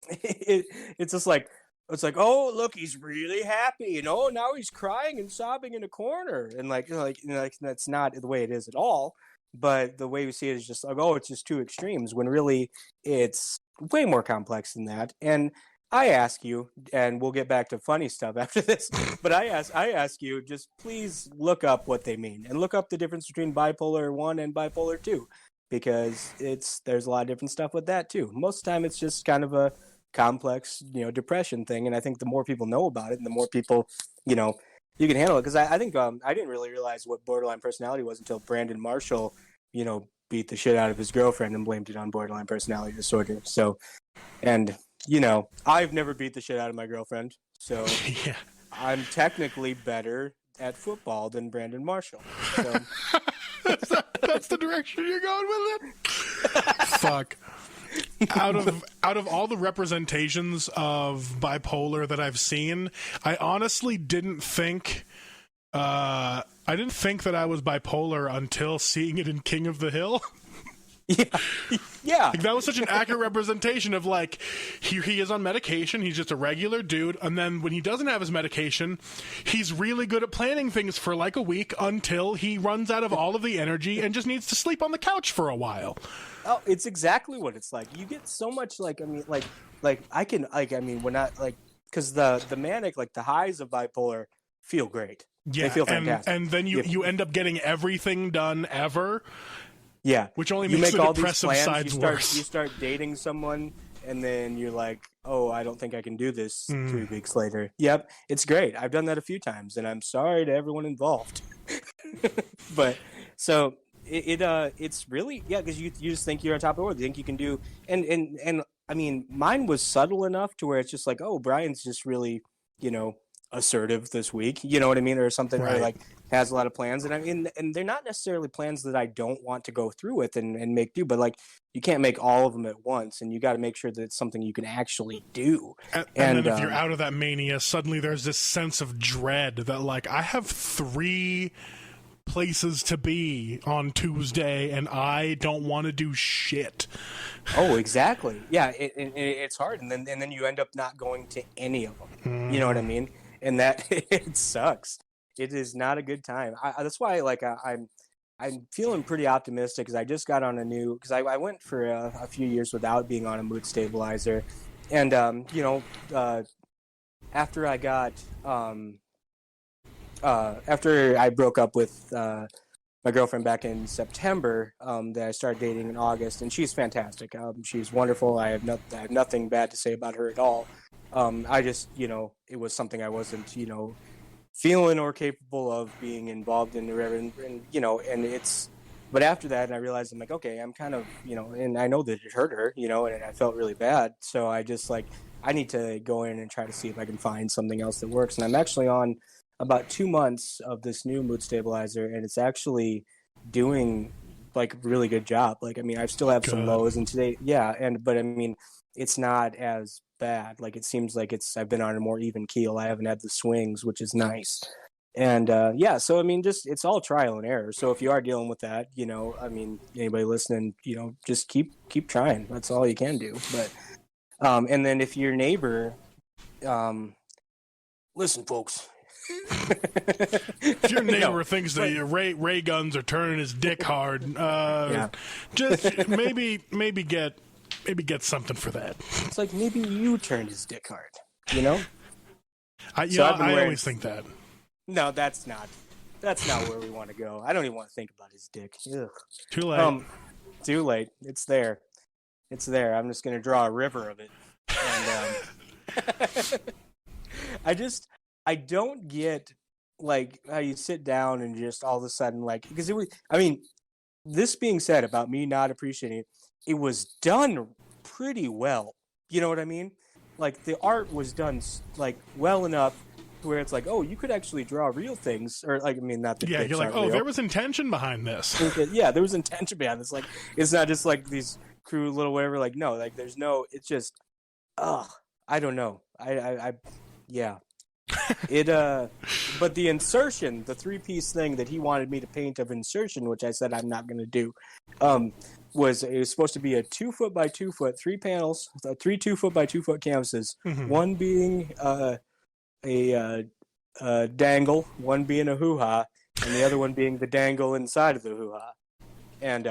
it's just like, it's like, oh, look, he's really happy, and oh, now he's crying and sobbing in a corner, and like that's not the way it is at all. But the way we see it is just like, oh, it's just two extremes, when really it's way more complex than that. And I ask you, and we'll get back to funny stuff after this, but I ask you, just please look up what they mean, and look up the difference between bipolar 1 and bipolar 2, because there's a lot of different stuff with that too. Most of the time, it's just kind of a complex, depression thing. And I think the more people know about it, and the more people, you can handle it. Because I think I didn't really realize what borderline personality was until Brandon Marshall, beat the shit out of his girlfriend and blamed it on borderline personality disorder. So, and I've never beat the shit out of my girlfriend, so Yeah. I'm technically better at football than Brandon Marshall. So. That's the direction you're going with it? Fuck. Out of all the representations of bipolar that I've seen, I honestly didn't think that I was bipolar until seeing it in King of the Hill. Yeah. Like, that was such an accurate representation of, like, he is on medication, he's just a regular dude, and then when he doesn't have his medication, he's really good at planning things for like a week until he runs out of all of the energy and just needs to sleep on the couch for a while. Oh, it's exactly what it's like. You get so much, like, I mean, I can, like, I mean, we're not, like, because the manic, like, the highs of bipolar feel great. Yeah, they feel fantastic. And then you end up getting everything done ever. Yeah, which only you makes make the all depressive these plans, sides worse. You start dating someone, and then you're like, oh, I don't think I can do this 3 weeks later. Yep, it's great. I've done that a few times, and I'm sorry to everyone involved. But so it's really, yeah, because you just think you're on top of the world. You think you can do, and I mean, mine was subtle enough to where it's just like, oh, Brian's just really, assertive this week, you know what I mean, or something, right. Or like has a lot of plans, and I mean, and they're not necessarily plans that I don't want to go through with and make do, but like, you can't make all of them at once, and you got to make sure that it's something you can actually do. And then if you're out of that mania, suddenly there's this sense of dread that, like, I have 3 places to be on Tuesday and I don't want to do shit. Oh, exactly. Yeah, it's hard, and then you end up not going to any of them. You know what I mean? And that it sucks. It is not a good time. That's why, like, I'm feeling pretty optimistic, because I just got on because I went for a few years without being on a mood stabilizer, and after I got after I broke up with my girlfriend back in September, that I started dating in August, and she's fantastic. She's wonderful. I have nothing bad to say about her at all. I just, it was something I wasn't, feeling or capable of being involved in, and it's, but after that, and I realized, I'm like, okay, I'm kind of, and I know that it hurt her, and I felt really bad. So I just, like, I need to go in and try to see if I can find something else that works. And I'm actually on about 2 months of this new mood stabilizer, and it's actually doing, like, a really good job. Like, I mean, I still have some lows, and today, but I mean, it's not as bad. Like, it seems like I've been on a more even keel. I haven't had the swings, which is nice. And so I mean, just, it's all trial and error. So if you are dealing with that, I mean, anybody listening, just keep trying. That's all you can do. But and then if your neighbor, listen, folks. If your neighbor thinks that your ray guns are turning his dick hard, just maybe get something for that. It's like, maybe you turned his dick hard, I always think that. No, that's not where we want to go. I don't even want to think about his dick. Ugh. Too late. Too late. It's there. I'm just gonna draw a river of it. And I don't get, like, how you sit down and just all of a sudden, like, because it was, I mean, this being said about me not appreciating it, it was done pretty well. You know what I mean? Like, the art was done, like, well enough to where it's like, oh, you could actually draw real things, or, like, I mean, not that. Yeah, you're like, oh, there was intention behind this. Yeah, there was intention behind this. Like, it's not just like these crude little whatever. Like, no, like, there's no. It's just, I don't know. Yeah. It But the insertion, the 3-piece thing that he wanted me to paint of insertion, which I said I'm not going to do, it was supposed to be a 2 foot by 2 foot, 3 panels, 3 2 foot by 2 foot canvases, one being a dangle, one being a hoo-ha, and the other one being the dangle inside of the hoo-ha. And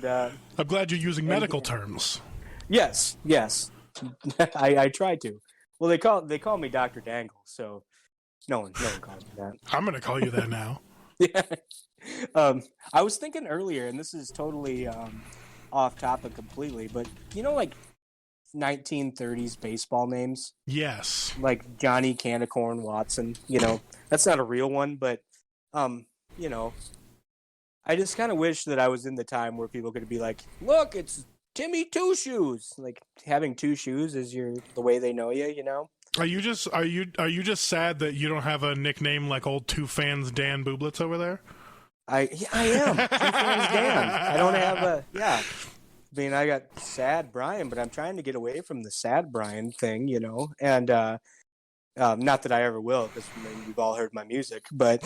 I'm glad you're using medical terms. Yes. I try to. Well, they call me Dr. Dangle, so no one calls me that. I'm going to call you that now. Yeah. I was thinking earlier, and this is totally off topic completely, but like 1930s baseball names? Yes. Like Johnny Cannacorn Watson, that's not a real one, but I just kind of wish that I was in the time where people could be like, look, it's Timmy Two Shoes. Like having two shoes is the way they know you, Are you just sad that you don't have a nickname like old Two Fans Dan Bublitz over there? I am. Two Fans Dan. I don't have I got Sad Brian, but I'm trying to get away from the Sad Brian thing, and not that I ever will, because we've all heard my music, but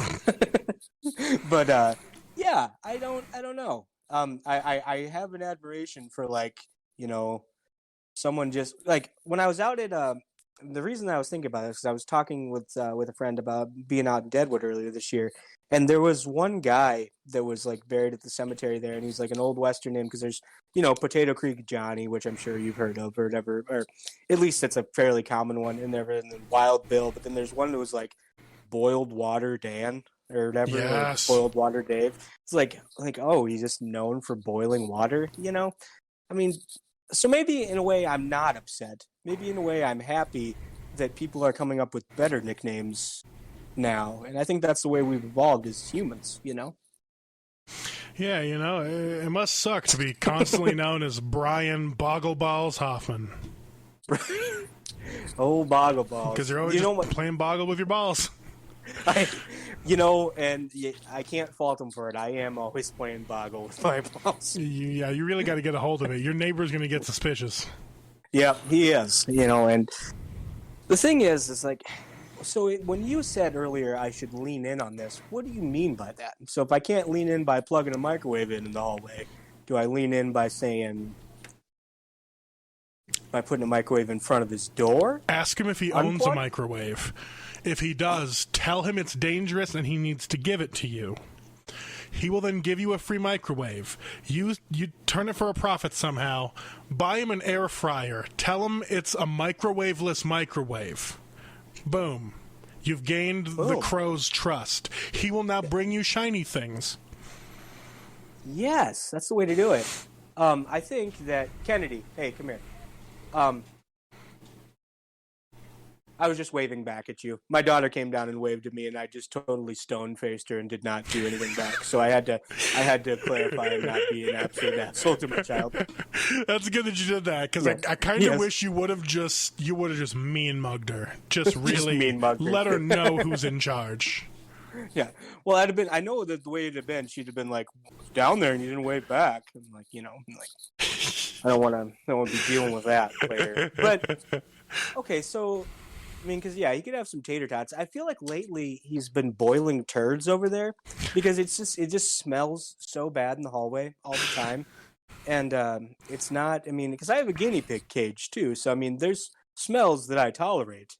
yeah, I don't know. I have an admiration for someone just like when I was out at the reason I was thinking about this is I was talking with a friend about being out in Deadwood earlier this year, and there was one guy that was buried at the cemetery there, and he's like an old Western name because there's Potato Creek Johnny, which I'm sure you've heard of or whatever, or at least it's a fairly common one in there, and then Wild Bill, but then there's one that was like Boiled Water Dan or whatever, yes. Or Boiled Water Dave. It's like oh, he's just known for boiling water, I mean. So maybe in a way I'm not upset. Maybe in a way I'm happy that people are coming up with better nicknames now. And I think that's the way we've evolved as humans, Yeah, it must suck to be constantly known as Brian Boggleballs Hoffman. Oh, Boggleballs. Because you're always playing boggle with your balls. And I can't fault him for it. I am always playing boggle with my balls. Yeah, you really got to get a hold of it. Your neighbor's going to get suspicious. Yeah, he is. And the thing is so when you said earlier I should lean in on this, what do you mean by that? So if I can't lean in by plugging a microwave in the hallway, do I lean in by putting a microwave in front of his door? Ask him if he owns a microwave. If he does, tell him it's dangerous and he needs to give it to you. He will then give you a free microwave. You turn it for a profit somehow. Buy him an air fryer. Tell him it's a microwaveless microwave. Boom. You've gained the crow's trust. He will now bring you shiny things. Yes, that's the way to do it. I think that Kennedy, hey, come here. I was just waving back at you. My daughter came down and waved at me, and I just totally stone-faced her and did not do anything back. So I had to clarify and not be an absolute asshole to my child. That's good that you did that, because I kind of wish you would have just mean mugged her. Just really let her know who's in charge. Yeah. Well, I'd have been. I know that the way it'd have been, she'd have been like down there, and you didn't wave back. And I don't want to be dealing with that later. But okay, so. I mean, because, he could have some tater tots. I feel like lately he's been boiling turds over there because it just smells so bad in the hallway all the time. And it's not, because I have a guinea pig cage too. So, there's smells that I tolerate,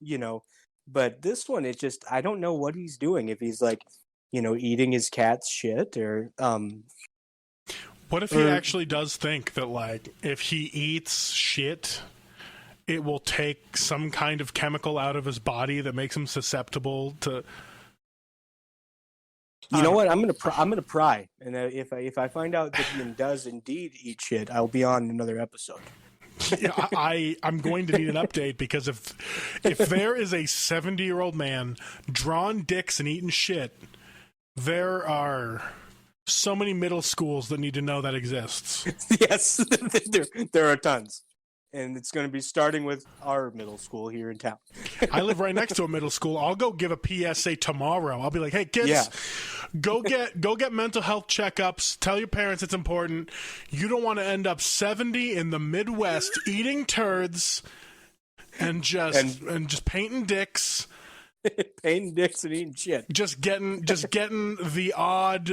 But this one, I don't know what he's doing. If he's eating his cat's shit or... What if he actually does think that, if he eats shit... it will take some kind of chemical out of his body that makes him susceptible to. You know what? I'm gonna pry, and if I find out that he does indeed eat shit, I'll be on another episode. I'm going to need an update because if there is a 70-year-old man drawn dicks and eating shit, there are so many middle schools that need to know that exists. Yes, there are tons. And it's going to be starting with our middle school here in town. I live right next to a middle school. I'll go give a PSA tomorrow. I'll be like, hey, kids, go get mental health checkups. Tell your parents it's important. You don't want to end up 70 in the Midwest eating turds and just painting dicks painting dicks and eating shit. Just getting the odd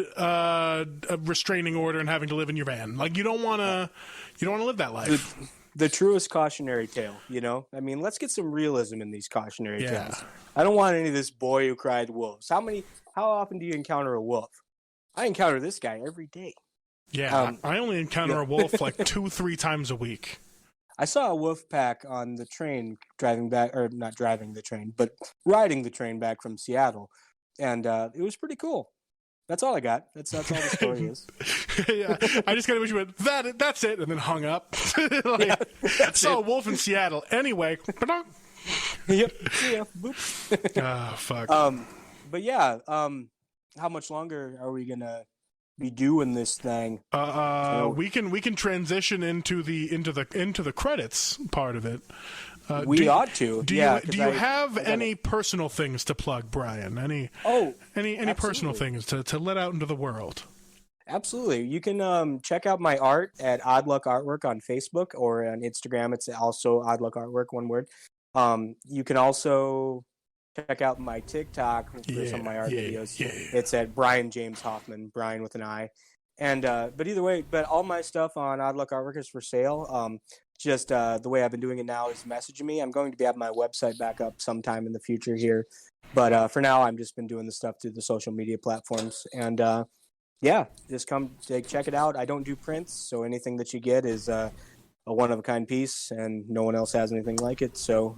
restraining order and having to live in your van. Like you don't want to live that life. The truest cautionary tale, you know? I mean, let's get some realism in these cautionary Yeah. tales. I don't want any of this boy who cried wolves. How often do you encounter a wolf? I encounter this guy every day. Yeah, I only encounter a wolf like 2-3 times a week. I saw a wolf pack on the train riding the train back from Seattle, and it was pretty cool. That's all I got. That's all the story is. Yeah, I just kind of wish you went, that's it, and then hung up. Saw a wolf in Seattle. Anyway. Yep. Yeah. Boop. Oh, fuck. But yeah, how much longer are we gonna be doing this thing? We can transition into the credits part of it. We ought to. Do you have any personal things to plug, Brian? Any personal things to let out into the world? Absolutely. You can check out my art at Odd Luck Artwork on Facebook, or on Instagram. It's also Odd Luck Artwork, one word. You can also check out my TikTok for some of my art videos. Yeah. It's at Brian James Hoffman, Brian with an I. And but either way, all my stuff on Odd Luck Artwork is for sale. Just the way I've been doing it now is messaging me. I'm going to be having my website back up sometime in the future here. But for now, I've just been doing the stuff through the social media platforms. And just come check it out. I don't do prints, so anything that you get is a one-of-a-kind piece, and no one else has anything like it. So,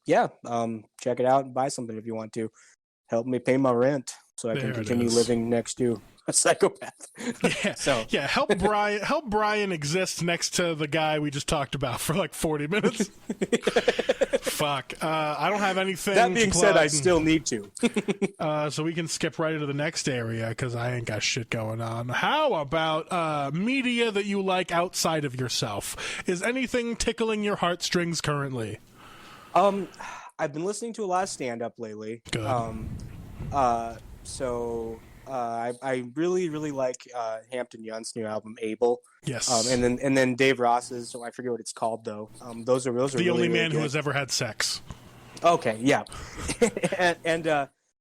check it out and buy something if you want to. Help me pay my rent so I can continue living next to a psychopath. Yeah. Help Brian exist next to the guy we just talked about for like 40 minutes. Fuck. I don't have anything. That being said, I still need to. So we can skip right into the next area because I ain't got shit going on. How about media that you like outside of yourself? Is anything tickling your heartstrings currently? I've been listening to a lot of stand-up lately. Good. I really, really like Hampton Yount's new album, Able. Yes. And then Dave Ross's, so I forget what it's called though. Those are the really, only man really who has ever had sex. Okay, yeah.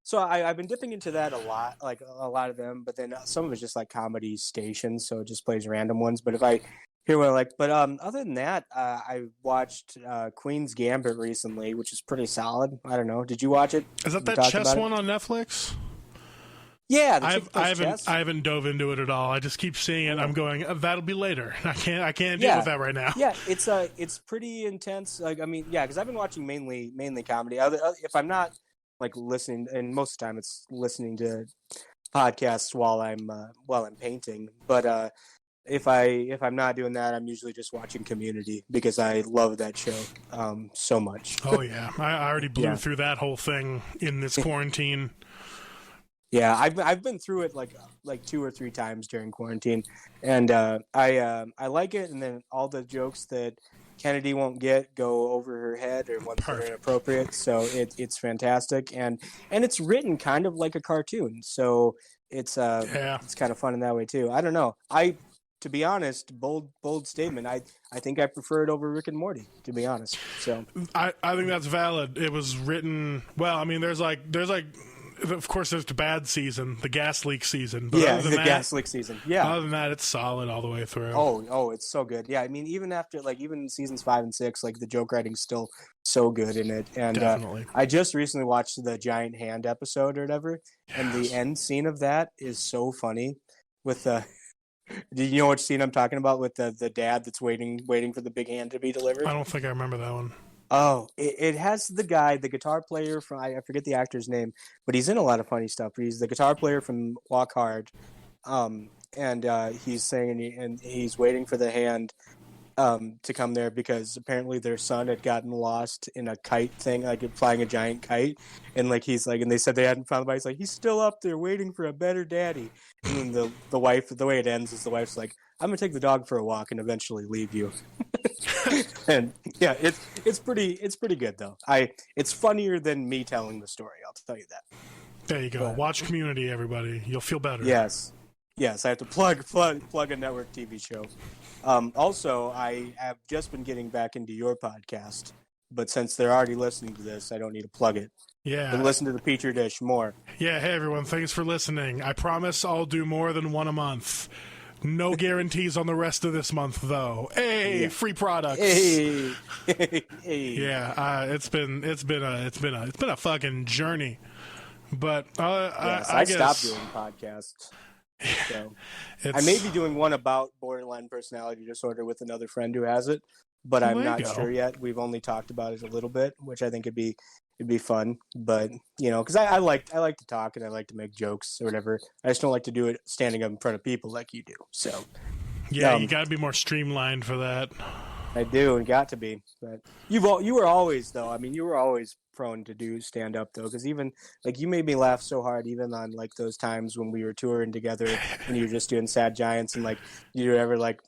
So I've been dipping into that a lot, like a lot of them, but then some of it's just like comedy stations, so it just plays random ones. But if I hear what I like, but other than that, I watched Queen's Gambit recently, which is pretty solid. I don't know. Did you watch it? Is that chess one on Netflix? Yeah, I haven't dove into it at all. I just keep seeing it. I'm going, that'll be later. I can't deal with that right now. Yeah, it's pretty intense. Like, I mean, yeah, because I've been watching mainly comedy. If I'm not like listening, and most of the time it's listening to podcasts while I'm painting. But if I'm not doing that, I'm usually just watching Community because I love that show so much. Oh yeah, I already blew through that whole thing in this quarantine. Yeah, I've been through it like 2 or 3 times during quarantine, and I like it. And then all the jokes that Kennedy won't get go over her head or ones that are inappropriate. So it's fantastic, and it's written kind of like a cartoon. So it's kind of fun in that way too. I don't know. To be honest, bold statement. I think I prefer it over Rick and Morty, to be honest. So I think that's valid. It was written well. I mean, there's like. Of course, there's the bad season, the gas leak season. But gas leak season. Yeah. Other than that, it's solid all the way through. Oh, it's so good. Yeah, I mean, even after even seasons 5 and 6, like the joke writing's still so good in it. And definitely. I just recently watched the Giant Hand episode or whatever, and the end scene of that is so funny. With do you know which scene I'm talking about? With the dad that's waiting for the big hand to be delivered. I don't think I remember that one. Oh, it has the guitar player from, I forget the actor's name, but he's in a lot of funny stuff. He's the guitar player from Walk Hard, and he's saying, and he's waiting for the hand to come there because apparently their son had gotten lost in a kite thing, like flying a giant kite, and and they said they hadn't found the body. He's like, he's still up there waiting for a better daddy. And then the wife, the way it ends is the wife's like, I'm gonna take the dog for a walk and eventually leave you. And yeah, it's pretty good though. It's funnier than me telling the story. I'll tell you that. There you go. But watch Community, everybody. You'll feel better. Yes. I have to plug a network TV show. Also, I have just been getting back into your podcast, but since they're already listening to this, I don't need to plug it. Yeah. But listen to the Petri Dish more. Yeah, hey everyone, thanks for listening. I promise I'll do more than one a month. No guarantees on the rest of this month, though. Hey, free products. Hey. Yeah, it's been a fucking journey. But I guess stopped doing podcasts. So I may be doing one about borderline personality disorder with another friend who has it, but I'm not sure yet. We've only talked about it a little bit, which I think it'd be fun. But because I like to talk and I like to make jokes or whatever. I just don't like to do it standing up in front of people like you do. So yeah, you got to be more streamlined for that. I do, and got to be. But you were always though. I mean, you were always prone to do stand up though, because even like you made me laugh so hard, even on like those times when we were touring together and you were just doing Sad Giants, and like you were ever like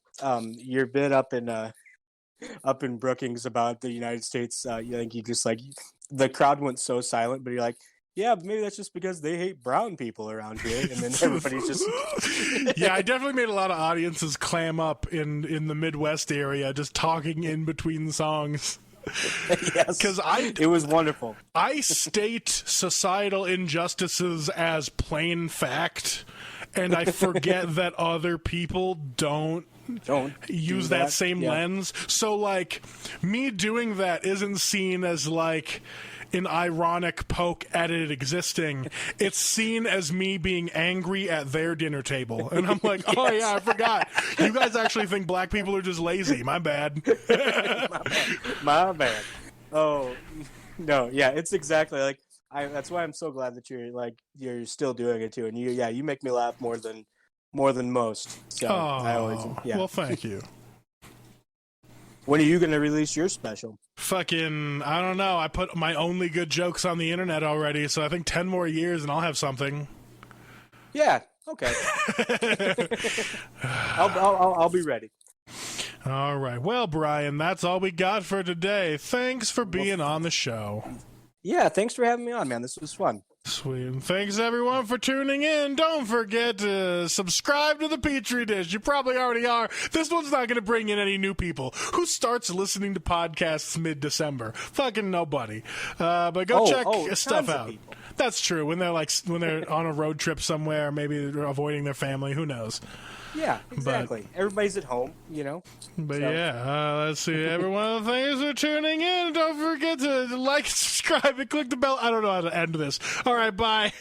your bit up in Brookings about the United States. You think you just like the crowd went so silent, but you're like, yeah, but maybe that's just because they hate brown people around here, and then everybody's just yeah, I definitely made a lot of audiences clam up in the Midwest area just talking in between songs. Yes, because it was wonderful. I state societal injustices as plain fact, and I forget that other people don't use that same lens. So like me doing that isn't seen as like an ironic poke at it existing. It's seen as me being angry at their dinner table. And I'm like, oh yeah, I forgot. You guys actually think black people are just lazy. My bad. My bad. Oh, no. Yeah, it's exactly like that's why I'm so glad that you're still doing it too. And you make me laugh more than most. So I always, well, thank you. When are you going to release your special? Fucking, I don't know. I put my only good jokes on the internet already, so I think 10 more years and I'll have something. Yeah, okay. I'll be ready. All right. Well, Brian, that's all we got for today. Thanks for being on the show. Yeah, thanks for having me on, man. This was fun. Sweet. And thanks, everyone, for tuning in. Don't forget to subscribe to the Petri Dish. You probably already are. This one's not going to bring in any new people. Who starts listening to podcasts mid-December? Fucking nobody. But go check stuff out. That's true. When they're on a road trip somewhere, maybe they're avoiding their family. Who knows? Yeah, exactly. Everybody's at home, But let's see. Everyone, thanks for tuning in. Don't forget to like, subscribe, and click the bell. I don't know how to end this. All right, bye.